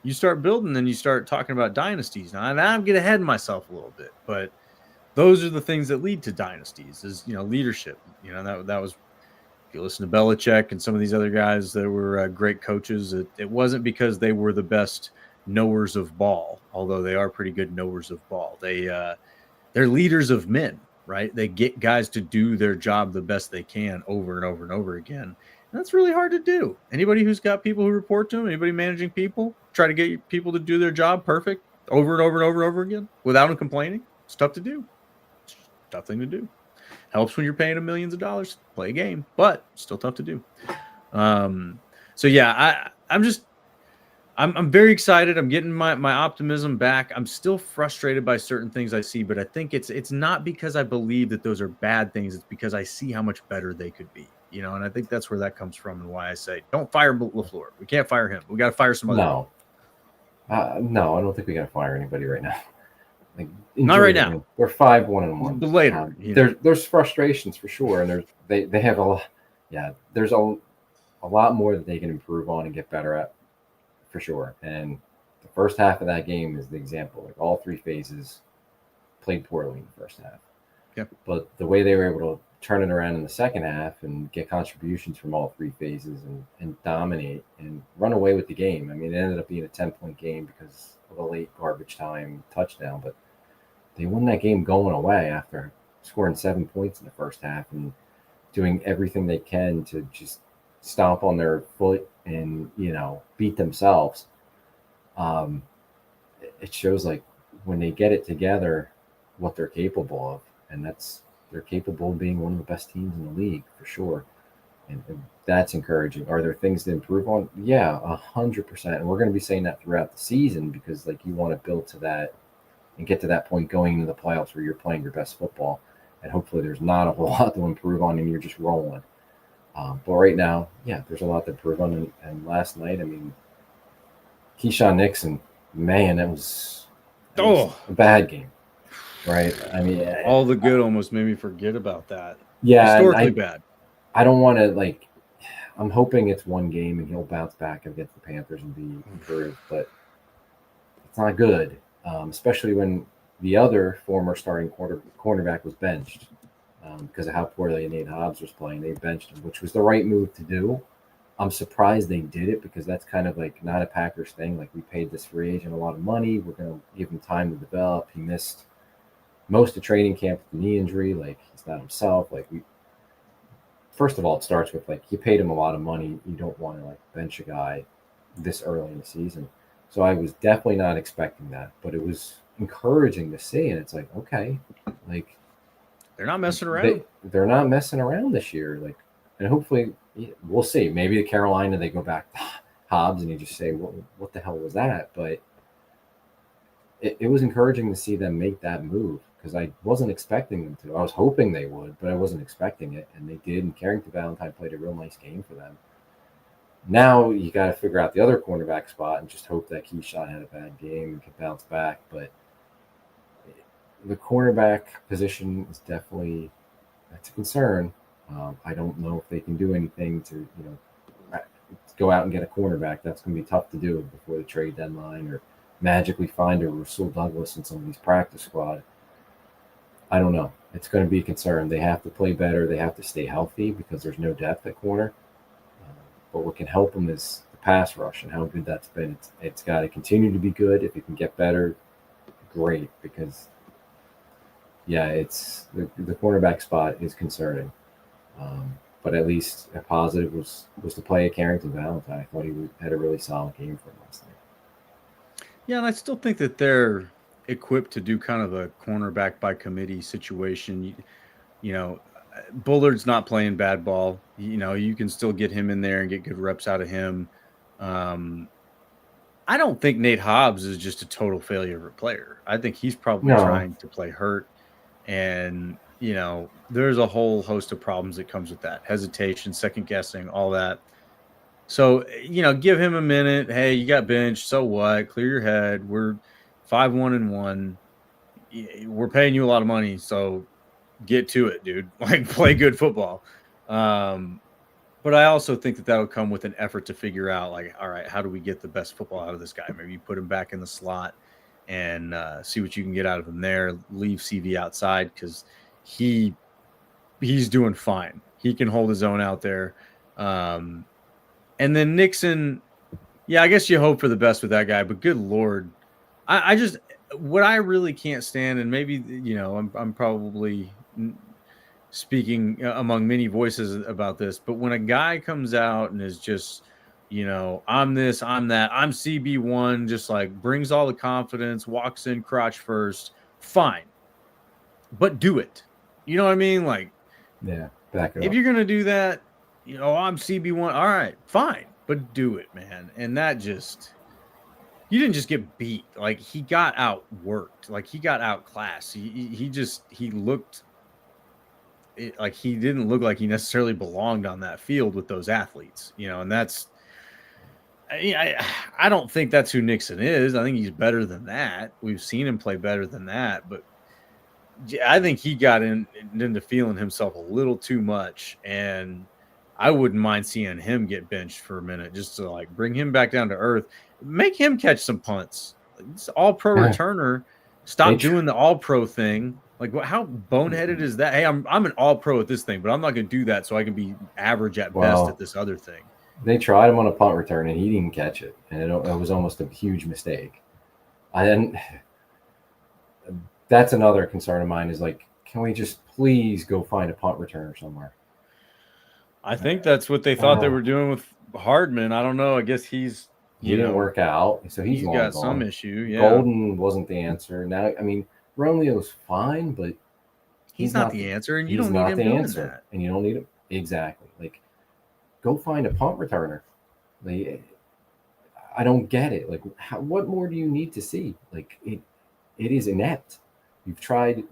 you start building, then you start talking about dynasties. Now I'm getting ahead of myself a little bit, but those are the things that lead to dynasties is, leadership. That was, if you listen to Belichick and some of these other guys that were great coaches, it wasn't because they were the best knowers of ball, although they are pretty good knowers of ball. They're leaders of men, right? They get guys to do their job the best they can over and over and over again. And that's really hard to do. Anybody who's got people who report to them, anybody managing people, try to get people to do their job perfect over and over and over and over again without them complaining. It's tough to do. It's a tough thing to do. Helps when you're paying them millions of dollars to play a game, but still tough to do. So yeah, I'm very excited. I'm getting my optimism back. I'm still frustrated by certain things I see, but I think it's not because I believe that those are bad things. It's because I see how much better they could be, and I think that's where that comes from and why I say, don't fire LaFleur. We can't fire him. We got to fire some other people. No, I don't think we got to fire anybody right now. Like, not right now. They're 5-1-1. But later, there's frustrations for sure, and they have a lot. Yeah, there's a lot more that they can improve on and get better at, for sure. And the first half of that game is the example. Like, all three phases played poorly in the first half. Yep. But the way they were able to turn it around in the second half and get contributions from all three phases and dominate and run away with the game. I mean, it ended up being a 10-point game because of a late garbage time touchdown, but they won that game going away after scoring 7 points in the first half and doing everything they can to just stomp on their foot and, beat themselves. It shows, like, when they get it together, what they're capable of. And they're capable of being one of the best teams in the league, for sure. And that's encouraging. Are there things to improve on? Yeah, 100%. And we're going to be saying that throughout the season because, like, you want to build to that and get to that point going into the playoffs where you're playing your best football. And hopefully there's not a whole lot to improve on and you're just rolling. But right now, yeah, there's a lot to improve on. And last night, I mean, Keyshawn Nixon, man, it was a bad game, right? I mean, all the good almost made me forget about that. Yeah, historically bad. I don't want to, I'm hoping it's one game and he'll bounce back against the Panthers and be improved, but it's not good, especially when the other former starting cornerback was benched. Because of how poorly Nate Hobbs was playing. They benched him, which was the right move to do. I'm surprised they did it because that's kind of like not a Packers thing. Like, we paid this free agent a lot of money. We're going to give him time to develop. He missed most of training camp with the knee injury. Like, he's not himself. Like, first of all, it starts with, like, you paid him a lot of money. You don't want to, like, bench a guy this early in the season. So I was definitely not expecting that, but it was encouraging to see. And it's like, okay, like, they're not messing around. They're not messing around this year. Like, and hopefully we'll see. Maybe to Carolina, they go back to Hobbs and you just say, what the hell was that? But it was encouraging to see them make that move because I wasn't expecting them to. I was hoping they would, but I wasn't expecting it, and they did. And Carrington Valentine played a real nice game for them. Now you got to figure out the other cornerback spot and just hope that Keyshawn had a bad game and can bounce back. But the cornerback position is definitely that's a concern. I don't know if they can do anything to go out and get a cornerback. That's going to be tough to do before the trade deadline or magically find a Rasul Douglas in somebody's practice squad. I don't know. It's going to be a concern. They have to play better. They have to stay healthy because there's no depth at corner. But what can help them is the pass rush and how good that's been. It's got to continue to be good. If it can get better, great. Because, it's the cornerback spot is concerning. But at least a positive was to play at Carrington Valentine. I thought he had a really solid game for him last night. Yeah, and I still think that they're equipped to do kind of a cornerback by committee situation. Bullard's not playing bad ball. You can still get him in there and get good reps out of him. I don't think Nate Hobbs is just a total failure of a player. I think he's probably trying to play hurt. And, there's a whole host of problems that comes with that. Hesitation, second guessing, all that. So, give him a minute. Hey, you got benched. So what? Clear your head. We're 5-1-1. We're paying you a lot of money. So get to it, dude. Play good football. But I also think that that'll come with an effort to figure out, all right, how do we get the best football out of this guy? Maybe you put him back in the slot and see what you can get out of him there. Leave CV outside because he's doing fine. He can hold his own out there. And then Nixon, I guess you hope for the best with that guy, but good Lord. What I really can't stand, and maybe, I'm probably speaking among many voices about this, but when a guy comes out and is just, I'm this, I'm that, I'm CB1, just brings all the confidence, walks in crotch first, fine. But do it. You know what I mean? Back it up. If you're going to do that, I'm CB1, all right, fine, but do it, man. And that just, you didn't just get beat. He got outworked. He got outclassed. He looked he didn't look like he necessarily belonged on that field with those athletes, and that's, I don't think that's who Nixon is. I think he's better than that. We've seen him play better than that, but I think he got into feeling himself a little too much, and I wouldn't mind seeing him get benched for a minute just to bring him back down to earth, make him catch some punts. It's all-pro returner. Stop doing the all-pro thing. How boneheaded is that? Hey, I'm an all-pro at this thing, but I'm not going to do that so I can be average at best at this other thing. They tried him on a punt return, and he didn't catch it, and it was almost a huge mistake. That's another concern of mine is, can we just please go find a punt returner somewhere? I think that's what they thought they were doing with Hardman. I don't know. I guess he didn't work out, so he's got some issue. Yeah, Golden wasn't the answer. Now, Romeo's fine, but he's not the answer, and you don't need him doing that. And you don't need him exactly. Go find a punt returner. I don't get it. What more do you need to see? It is inept. You've tried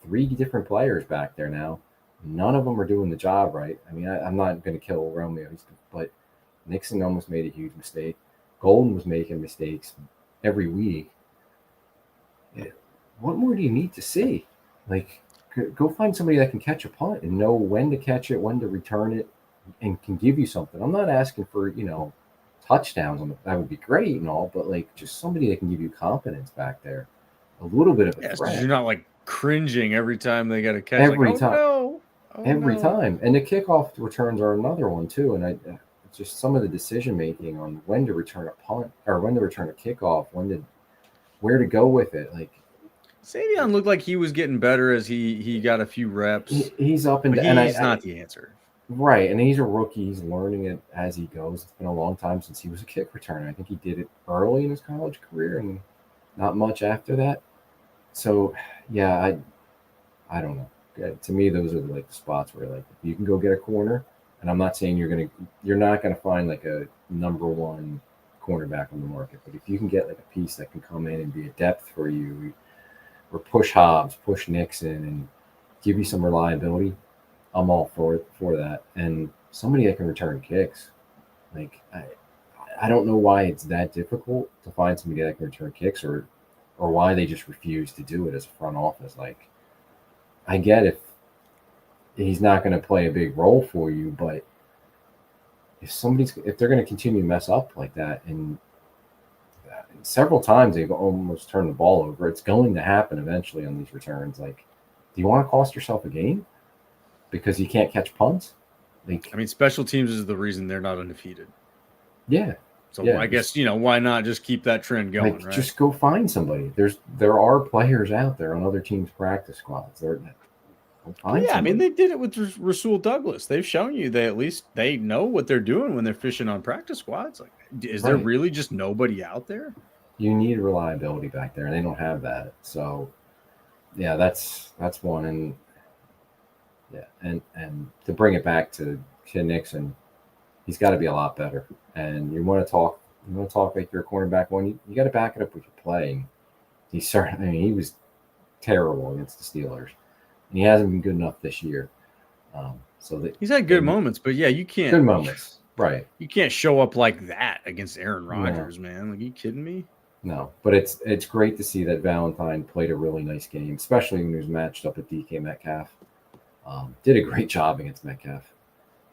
3 different players back there now. None of them are doing the job right. I'm not going to kill Romeo, but Nixon almost made a huge mistake. Golden was making mistakes every week. What more do you need to see? Go find somebody that can catch a punt and know when to catch it, when to return it, and can give you something. I'm not asking for, touchdowns. That would be great and all, but just somebody that can give you confidence back there. A little bit of a threat. You're not cringing every time they got a catch. Every time. No. Every time. And the kickoff returns are another one too. And just some of the decision making on when to return a punt or when to return a kickoff, where to go with it. Savion looked like he was getting better as he got a few reps. He's up and down. He's not the answer. Right. And he's a rookie. He's learning it as he goes. It's been a long time since he was a kick returner. I think he did it early in his college career and not much after that. So, yeah, I don't know. To me, those are the spots where you can go get a corner, and I'm not saying you're not going to find a number one cornerback on the market. But if you can get like a piece that can come in and be a depth for you, or push Hobbs, push Nixon, and give you some reliability, I'm all for that. And somebody that can return kicks. Like I don't know why it's that difficult to find somebody that can return kicks, or why they just refuse to do it as a front office. Like, I get if he's not going to play a big role for you, but if they're going to continue to mess up like that, and several times they've almost turned the ball over, it's going to happen eventually on these returns. Like, do you want to cost yourself a game because you can't catch punts? Like, I mean, special teams is the reason they're not undefeated. Yeah. So I guess, why not just keep that trend going, like, right? Just go find somebody. There are players out there on other teams' practice squads. I mean, they did it with Rasul Douglas. They've shown you they know what they're doing when they're fishing on practice squads. Like, is there really just nobody out there? You need reliability back there, and they don't have that. So, yeah, that's one. And yeah, and to bring it back to Nixon, he's got to be a lot better. And you want to talk like you're a cornerback one. You got to back it up with your play. He was terrible against the Steelers, and he hasn't been good enough this year. He's had good moments, but yeah, you can't. Good moments, right? You can't show up like that against Aaron Rodgers, man. Like, are you kidding me? No, but it's great to see that Valentine played a really nice game, especially when he was matched up with DK Metcalf. Did a great job against Metcalf.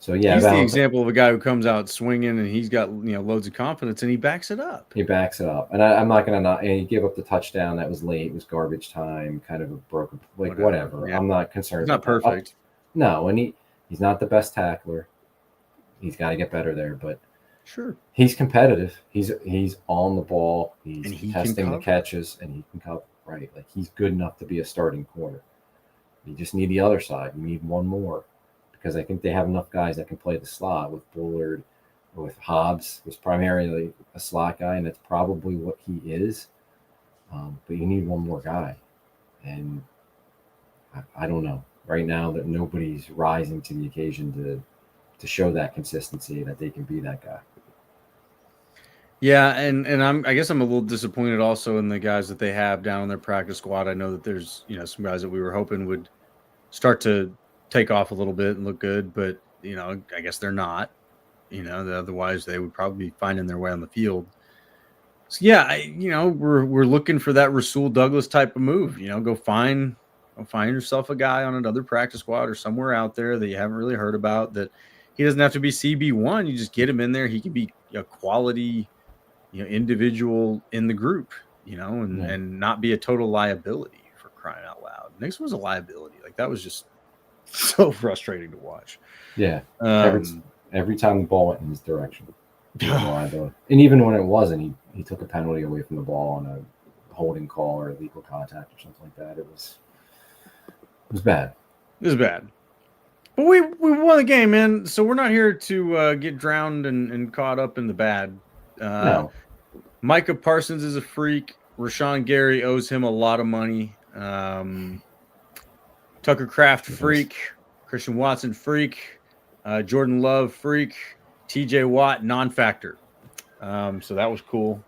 So yeah, he's the example of a guy who comes out swinging and he's got loads of confidence and he backs it up. And I'm not gonna not. And he gave up the touchdown that was late. It was garbage time, kind of a broken whatever. Yeah. I'm not concerned. He's not perfect. No, and he's not the best tackler. He's got to get better there, but sure, he's competitive. He's on the ball. He's testing the catches, and he can cover. Right, like he's good enough to be a starting corner. You just need the other side. You need one more. Because I think they have enough guys that can play the slot with Bullard or with Hobbs, who's primarily a slot guy, and that's probably what he is. But you need one more guy. And I don't know. Right now, that nobody's rising to the occasion to show that consistency, that they can be that guy. Yeah, and I guess I'm a little disappointed also in the guys that they have down on their practice squad. I know that there's some guys that we were hoping would start to take off a little bit and look good, but I guess they're not. Otherwise they would probably be finding their way on the field. So yeah, we're looking for that Rasul Douglas type of move. Go find yourself a guy on another practice squad or somewhere out there that you haven't really heard about. That he doesn't have to be CB1. You just get him in there. He can be a quality, individual in the group. And not be a total liability, for crying out loud. Nixon was a liability. Like, that was just so frustrating to watch. Yeah. Every time the ball went in his direction. And even when it wasn't, he took a penalty away from the ball on a holding call or illegal contact or something like that. It was bad. It was bad. But we won the game, man. So we're not here to get drowned and caught up in the bad. No. Micah Parsons is a freak. Rashawn Gary owes him a lot of money. Tucker Kraft, freak. Christian Watson, freak. Jordan Love, freak. TJ Watt, non-factor. So that was cool.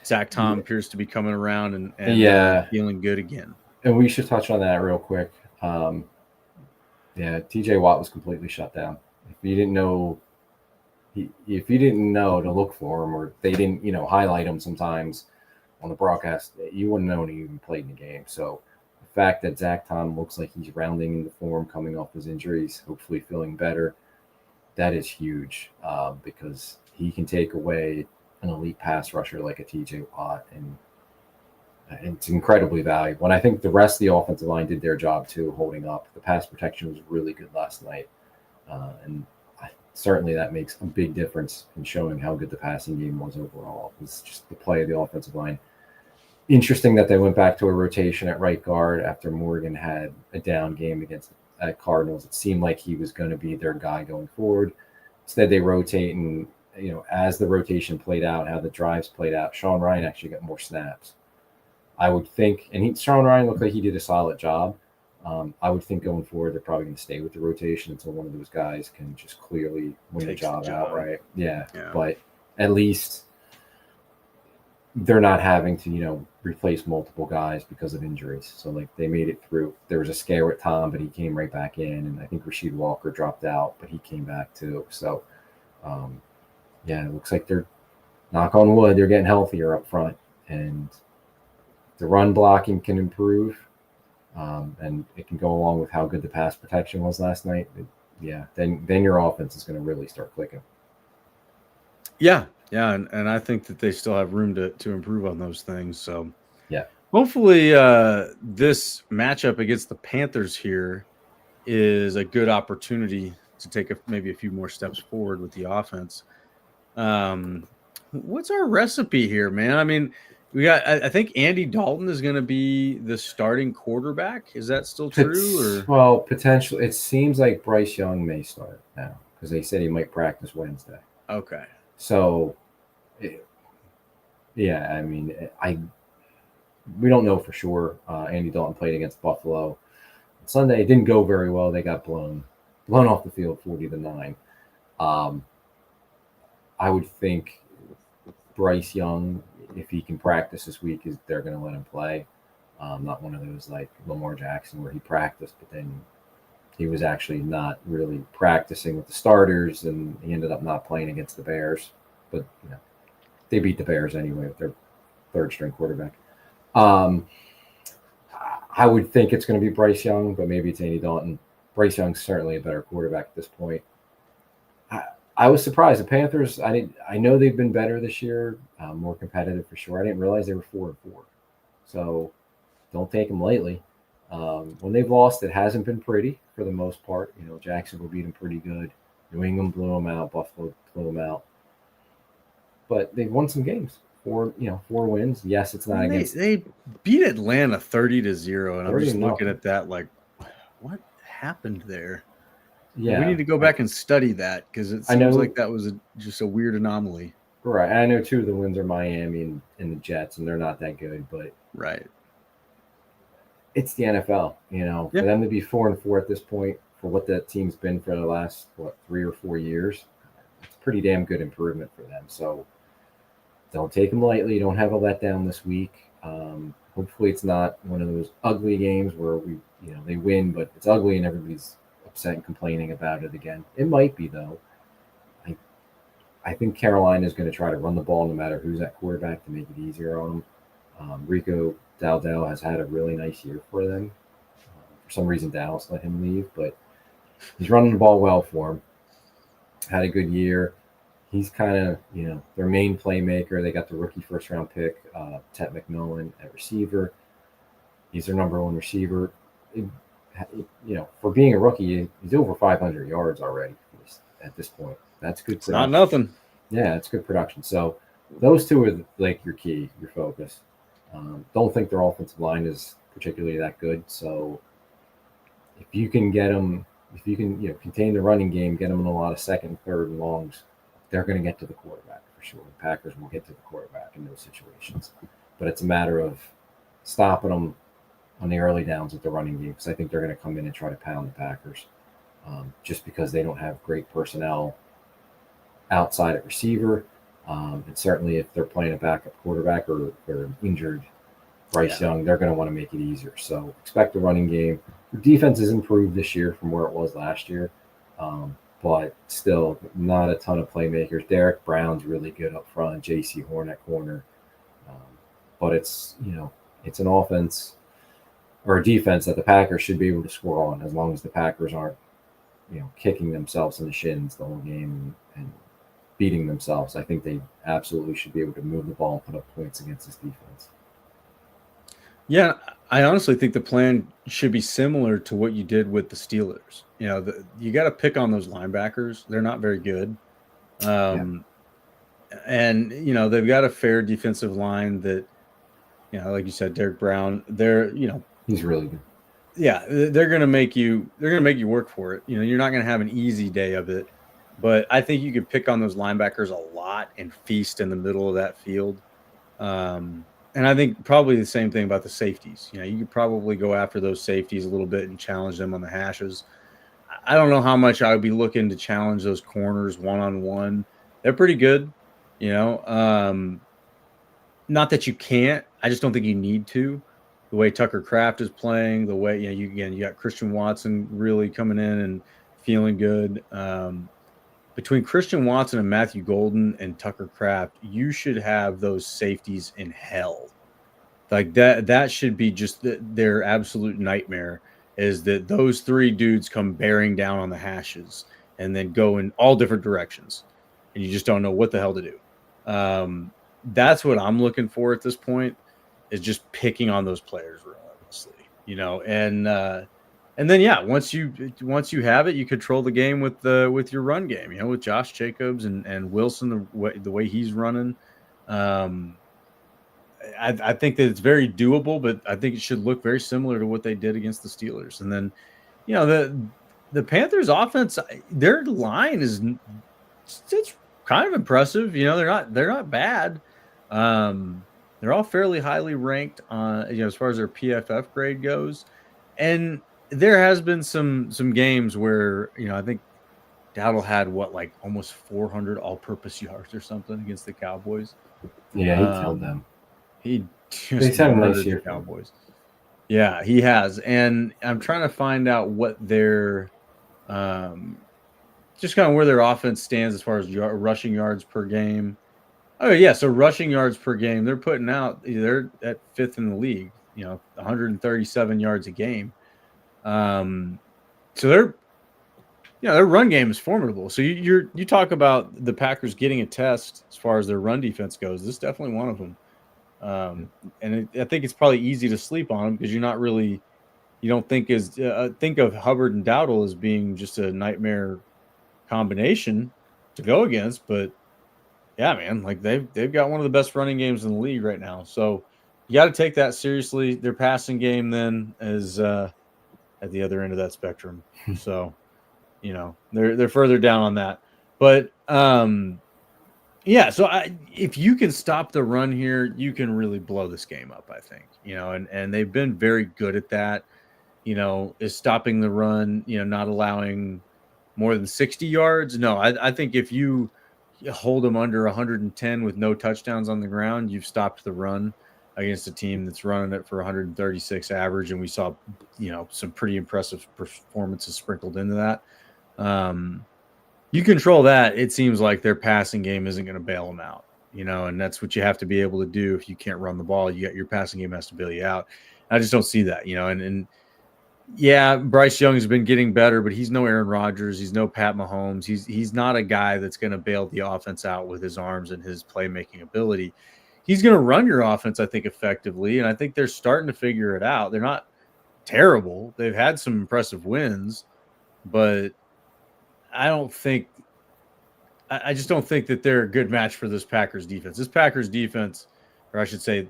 Zach Tom appears to be coming around and feeling good again. And we should touch on that real quick. TJ Watt was completely shut down. If you didn't know to look for him, or they didn't, highlight him sometimes on the broadcast, you wouldn't know he even played in the game. So the fact that Zach Tom looks like he's rounding into form, coming off his injuries, hopefully feeling better, that is huge, because he can take away an elite pass rusher like a TJ Watt, and it's incredibly valuable. And I think the rest of the offensive line did their job too, holding up. The pass protection was really good last night, and certainly that makes a big difference in showing how good the passing game was overall. It was just the play of the offensive line. Interesting that they went back to a rotation at right guard after Morgan had a down game against Cardinals. It seemed like he was going to be their guy going forward. Instead, they rotate, and as the rotation played out, how the drives played out, Sean Ryan actually got more snaps. I would think, and Sean Ryan looked like he did a solid job. I would think going forward, they're probably going to stay with the rotation until one of those guys can just clearly win the job outright. Yeah, but at least they're not having to, replace multiple guys because of injuries. So like they made it through. There was a scare with Tom, but he came right back in, and I think Rasheed Walker dropped out, but he came back too. So yeah, it looks like they're, knock on wood, they're getting healthier up front, and the run blocking can improve, and it can go along with how good the pass protection was last night. Then your offense is going to really start clicking. Yeah, and I think that they still have room to improve on those things. So yeah, hopefully this matchup against the Panthers here is a good opportunity to take maybe a few more steps forward with the offense. What's our recipe here, man? I mean, I think Andy Dalton is going to be the starting quarterback. Is that still true? Or Well, potentially, it seems like Bryce Young may start now because they said he might practice Wednesday. Okay. So, yeah, I mean, we don't know for sure. Andy Dalton played against Buffalo on Sunday. It didn't go very well. They got blown off the field 40-9. I would think Bryce Young, if he can practice this week, they're going to let him play. Not one of those like Lamar Jackson where he practiced, but then he was actually not really practicing with the starters, and he ended up not playing against the Bears. But they beat the Bears anyway with their third-string quarterback. I would think it's going to be Bryce Young, but maybe it's Andy Dalton. Bryce Young's certainly a better quarterback at this point. I was surprised. The Panthers, I know they've been better this year, more competitive for sure. I didn't realize they were 4-4. So don't take them lightly. When they've lost, it hasn't been pretty for the most part. Jacksonville beat them pretty good. New England blew them out. Buffalo blew them out. But they've won some games. 4 wins. Yes, it's not against. They beat Atlanta 30-0, and I'm just looking at that like, what happened there? Yeah, we need to go back and study that because it seems like that was just a weird anomaly. Right. I know 2 of the wins are Miami and the Jets, and they're not that good, but right. It's the NFL, for them to be 4-4 at this point, for what that team's been for the last 3 or 4 years, it's a pretty damn good improvement for them. So don't take them lightly. Don't have a letdown this week. Hopefully it's not one of those ugly games where they win, but it's ugly and everybody's upset and complaining about it again. It might be, though. I think Carolina is going to try to run the ball no matter who's at quarterback to make it easier on them. Rico Dowdell has had a really nice year for them. For some reason, Dallas let him leave, but he's running the ball well for him. Had a good year. He's kind of, their main playmaker. They got the rookie first-round pick, Ted McMillan, at receiver. He's their number 1 receiver. For being a rookie, he's over 500 yards already at this point. That's good production. Not nothing. Yeah, it's good production. So those 2 are like your key, your focus. Don't think their offensive line is particularly that good. So if you can get them, contain the running game, get them in a lot of second and third and longs, they're going to get to the quarterback for sure. The Packers will get to the quarterback in those situations. But it's a matter of stopping them on the early downs with the running game, because I think they're going to come in and try to pound the Packers just because they don't have great personnel outside at receiver. And certainly if they're playing a backup quarterback or they're injured Bryce Young, they're going to want to make it easier. So expect the running game. The defense has improved this year from where it was last year, but still not a ton of playmakers. Derek Brown's really good up front, J.C. Horn at corner. But it's an offense or a defense that the Packers should be able to score on, as long as the Packers aren't kicking themselves in the shins the whole game and beating themselves. I think they absolutely should be able to move the ball and put up points against this defense. Yeah, I honestly think the plan should be similar to what you did with the Steelers. You got to pick on those linebackers. They're not very good. And, they've got a fair defensive line that, like you said, Derek Brown, he's really good. Yeah, they're going to make you work for it. You're not going to have an easy day of it. But I think you could pick on those linebackers a lot and feast in the middle of that field. And I think probably the same thing about the safeties. You could probably go after those safeties a little bit and challenge them on the hashes. I don't know how much I would be looking to challenge those corners one-on-one. They're pretty good, not that you can't. I just don't think you need to. The way Tucker Kraft is playing, the way you got Christian Watson really coming in and feeling good. Between Christian Watson and Matthew Golden and Tucker Kraft, you should have those safeties in hell. Like that should be just their absolute nightmare. Is that those three dudes come bearing down on the hashes and then go in all different directions, and you just don't know what the hell to do. That's what I'm looking for at this point, is just picking on those players relentlessly, and then once you have it, you control the game with your run game, with Josh Jacobs and Wilson, the way he's running. I think that it's very doable, but I think it should look very similar to what they did against the Steelers. And then, the Panthers offense, their line it's kind of impressive. They're not bad. They're all fairly highly ranked on, as far as their PFF grade goes. And there has been some games where, I think Dowdle had almost 400 all-purpose yards or something against the Cowboys. Yeah, he killed them. He's had a nice year, Cowboys. Yeah, he has. And I'm trying to find out what their just kind of where their offense stands as far as rushing yards per game. Oh, yeah. So rushing yards per game, they're at fifth in the league, 137 yards a game. So their run game is formidable. So you talk about the Packers getting a test as far as their run defense goes. This is definitely one of them. I think it's probably easy to sleep on them because you don't think of Hubbard and Dowdle as being just a nightmare combination to go against, but yeah, man, they've got one of the best running games in the league right now. So you got to take that seriously. Their passing game then is at the other end of that spectrum. So, they're further down on that. But so if you can stop the run here, you can really blow this game up, I think. And they've been very good at that. Is stopping the run, not allowing more than 60 yards. No, I think if you hold them under 110 with no touchdowns on the ground, you've stopped the run against a team that's running it for 136 average. And we saw, some pretty impressive performances sprinkled into that. You control that, it seems like their passing game isn't going to bail them out, and that's what you have to be able to do. If you can't run the ball, your passing game has to bail you out. I just don't see that, and Bryce Young has been getting better, but he's no Aaron Rodgers. He's no Pat Mahomes. He's not a guy that's going to bail the offense out with his arms and his playmaking ability. He's going to run your offense, I think, effectively, and I think they're starting to figure it out. They're not terrible. They've had some impressive wins, but I just don't think that they're a good match for this Packers defense. This Packers defense, or I should say,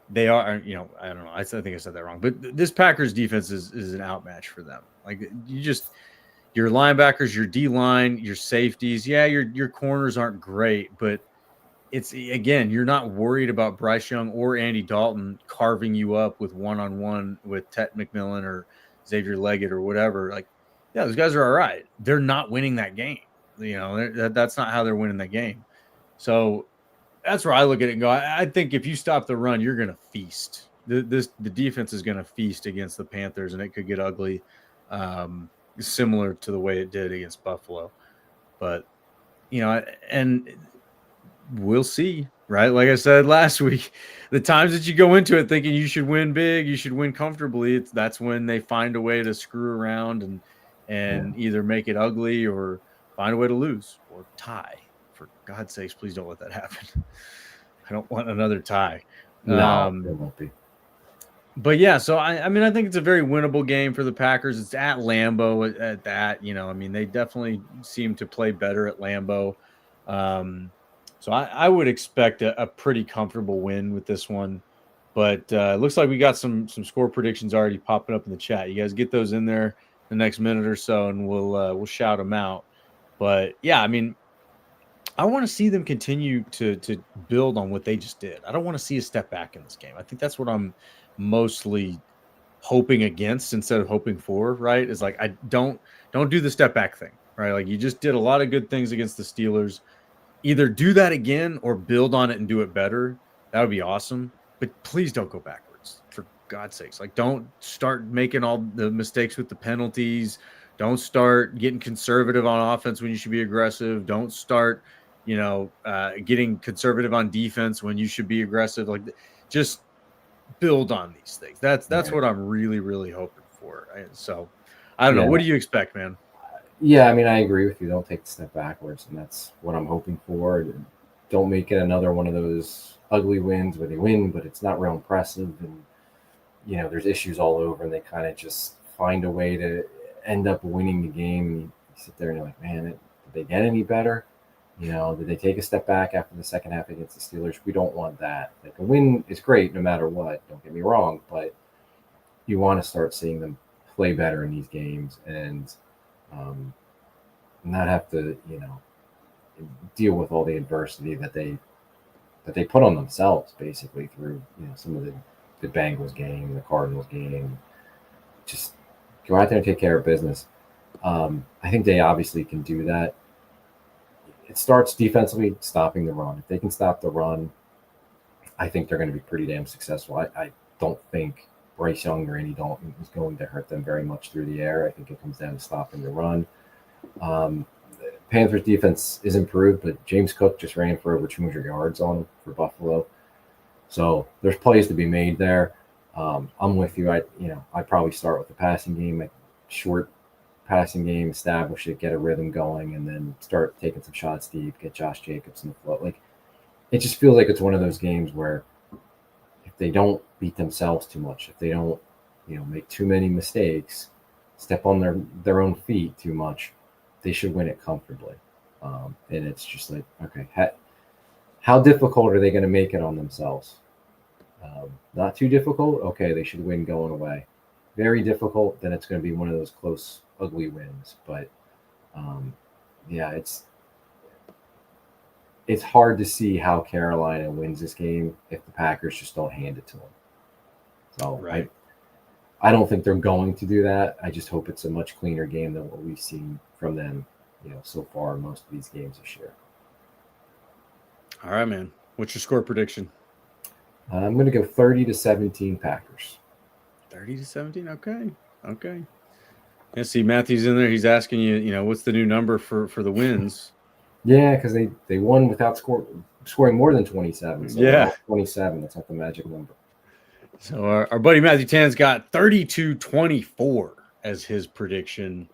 they are, I don't know. I think I said that wrong. But this Packers defense is an outmatch for them. Your linebackers, your D-line, your safeties, your corners aren't great, but it's, again, you're not worried about Bryce Young or Andy Dalton carving you up with one-on-one with Tet McMillan or Xavier Leggett or whatever. Those guys are all right. They're not winning that game. That's not how they're winning that game. So that's where I look at it and go, I think if you stop the run, you're going to feast. The defense is going to feast against the Panthers, and it could get ugly, similar to the way it did against Buffalo. But, and we'll see, right? Like I said last week, the times that you go into it thinking you should win big, you should win comfortably, that's when they find a way to screw around and either make it ugly or find a way to lose or tie. For God's sakes, please don't let that happen. I don't want another tie. No, it won't be. But yeah, so I mean, I think it's a very winnable game for the Packers. It's at Lambeau at that, they definitely seem to play better at Lambeau. So I would expect a pretty comfortable win with this one. But it looks like we got some score predictions already popping up in the chat. You guys get those in there the next minute or so, and we'll shout them out. But yeah, I mean, I want to see them continue to build on what they just did. I don't want to see a step back in this game. I think that's what I'm mostly hoping against instead of hoping for, right? Is I don't do the step back thing, right? You just did a lot of good things against the Steelers. Either do that again or build on it and do it better. That would be awesome. But please don't go backwards, for God's sakes. Like, don't start making all the mistakes with the penalties. Don't start getting conservative on offense when you should be aggressive. Don't start, getting conservative on defense when you should be aggressive. Like, just build on these things. That's Right. what I'm really, really hoping for. So, I don't know. Yeah. What do you expect, man? Yeah, I mean, I agree with you. Don't take the step backwards, and that's what I'm hoping for. Don't make it another one of those ugly wins where they win, but it's not real impressive, and there's issues all over, and they kind of just find a way to end up winning the game. And you sit there and you're like, man, did they get any better? Did they take a step back after the second half against the Steelers? We don't want that. Like, a win is great no matter what. Don't get me wrong, but you want to start seeing them play better in these games and not have to, deal with all the adversity that they put on themselves basically through some of the Bengals game, the Cardinals game. Just go out there and take care of business. I think they obviously can do that. It starts defensively, stopping the run. If they can stop the run, I think they're going to be pretty damn successful. I don't think Bryce Young or Andy Dalton is going to hurt them very much through the air. I think it comes down to stopping the run. Panthers defense is improved, but James Cook just ran for over 200 yards on him for Buffalo. So there's plays to be made there. I'm with you. I'd probably start with the passing game, a short passing game, establish it, get a rhythm going, and then start taking some shots deep, get Josh Jacobs in the flow. Like, it just feels like it's one of those games where if they don't beat themselves too much, if they don't, make too many mistakes, step on their own feet too much, they should win it comfortably. And it's just like, okay, how difficult are they going to make it on themselves? Not too difficult. Okay, they should win going away. Very difficult, then it's going to be one of those close, ugly wins. But yeah, it's hard to see how Carolina wins this game if the Packers just don't hand it to them. So Right. I don't think they're going to do that. I just hope it's a much cleaner game than what we've seen from them, so far in most of these games this year. All right, man. What's your score prediction? I'm going to go 30-17 Packers. 30-17. Okay. Yeah, see, Matthew's in there. He's asking you, what's the new number for the wins? Yeah, because they won without scoring more than 27. So Yeah. 27. That's not the magic number. So our buddy Matthew Tan's got 32-24 as his prediction.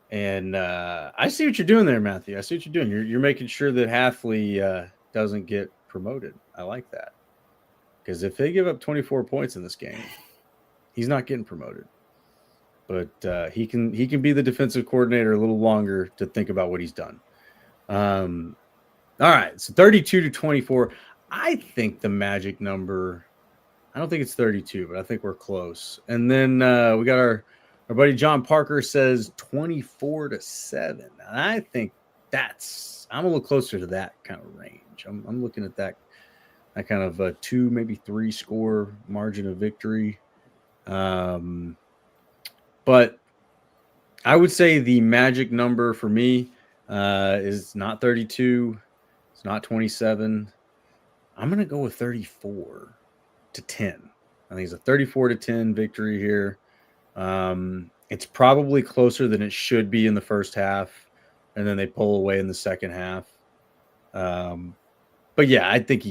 And I see what you're doing there, Matthew. I see what you're doing. You're making sure that Halfley doesn't get promoted. I like that. Because if they give up 24 points in this game, he's not getting promoted. But he can be the defensive coordinator a little longer to think about what he's done. All right, so 32-24. I think the magic number, I don't think it's 32, but I think we're close. And then we got our buddy John Parker says 24-7. And I think I'm a little closer to that kind of range. I'm looking at that kind of a 2, maybe 3 score margin of victory. But I would say the magic number for me is not 32. It's not 27. I'm going to go with 34-10. I think it's a 34-10 victory here. It's probably closer than it should be in the first half, and then they pull away in the second half. But yeah, I think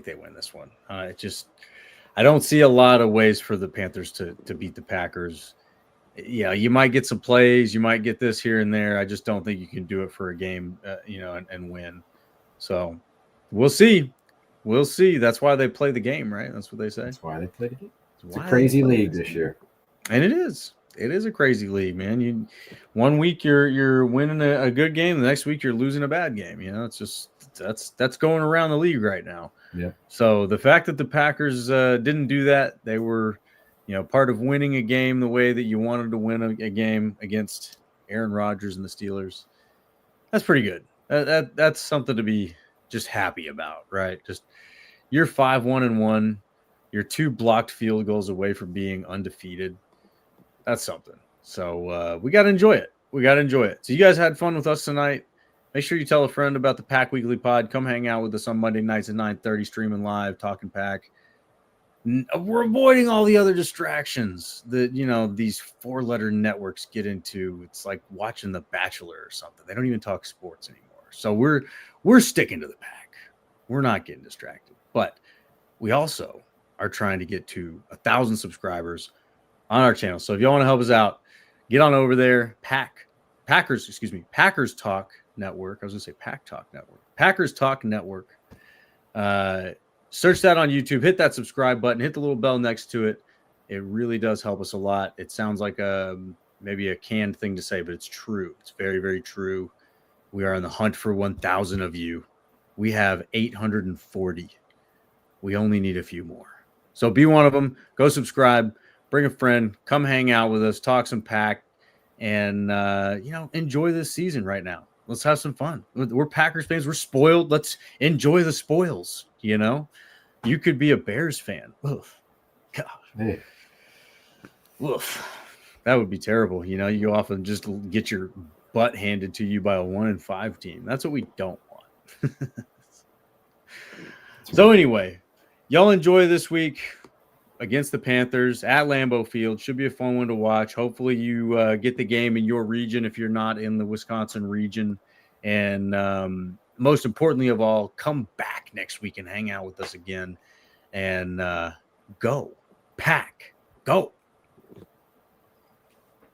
they win this one. I don't see a lot of ways for the Panthers to beat the Packers. Yeah, you might get some plays, you might get this here and there. I just don't think you can do it for a game, and win. So we'll see. We'll see. That's why they play the game, right? That's what they say. That's why they play the game. It's a crazy league this year. And it is. It is a crazy league, man. One week you're winning a good game, the next week you're losing a bad game. It's just that's going around the league right now. Yeah. So the fact that the Packers didn't do that, they were, part of winning a game the way that you wanted to win a game against Aaron Rodgers and the Steelers. That's pretty good. That's something to be just happy about, right? Just you're 5-1-1. You're 2 blocked field goals away from being undefeated. That's something. So we got to enjoy it. So you guys had fun with us tonight. Make sure you tell a friend about the Pack Weekly Pod. Come hang out with us on Monday nights at 9:30, streaming live, talking Pack. We're avoiding all the other distractions that, these four-letter networks get into. It's like watching The Bachelor or something. They don't even talk sports anymore. So we're sticking to the Pack. We're not getting distracted. But we also are trying to get to 1,000 subscribers on our channel. So if y'all want to help us out, get on over there. Packers Talk Network. I was going to say Pack Talk Network. Packers Talk Network. Search that on YouTube. Hit that subscribe button. Hit the little bell next to it. It really does help us a lot. It sounds like maybe a canned thing to say, but it's true. It's very, very true. We are on the hunt for 1,000 of you. We have 840. We only need a few more. So be one of them. Go subscribe. Bring a friend. Come hang out with us. Talk some Pack. And, enjoy this season right now. Let's have some fun. We're Packers fans. We're spoiled. Let's enjoy the spoils, You could be a Bears fan. Oof. God. Hey. Oof. That would be terrible. You go off and just get your butt handed to you by a 1-5 team. That's what we don't want. So anyway, y'all enjoy this week against the Panthers at Lambeau Field. Should be a fun one to watch. Hopefully you get the game in your region if you're not in the Wisconsin region. And most importantly of all, come back next week and hang out with us again. And go. Pack. Go.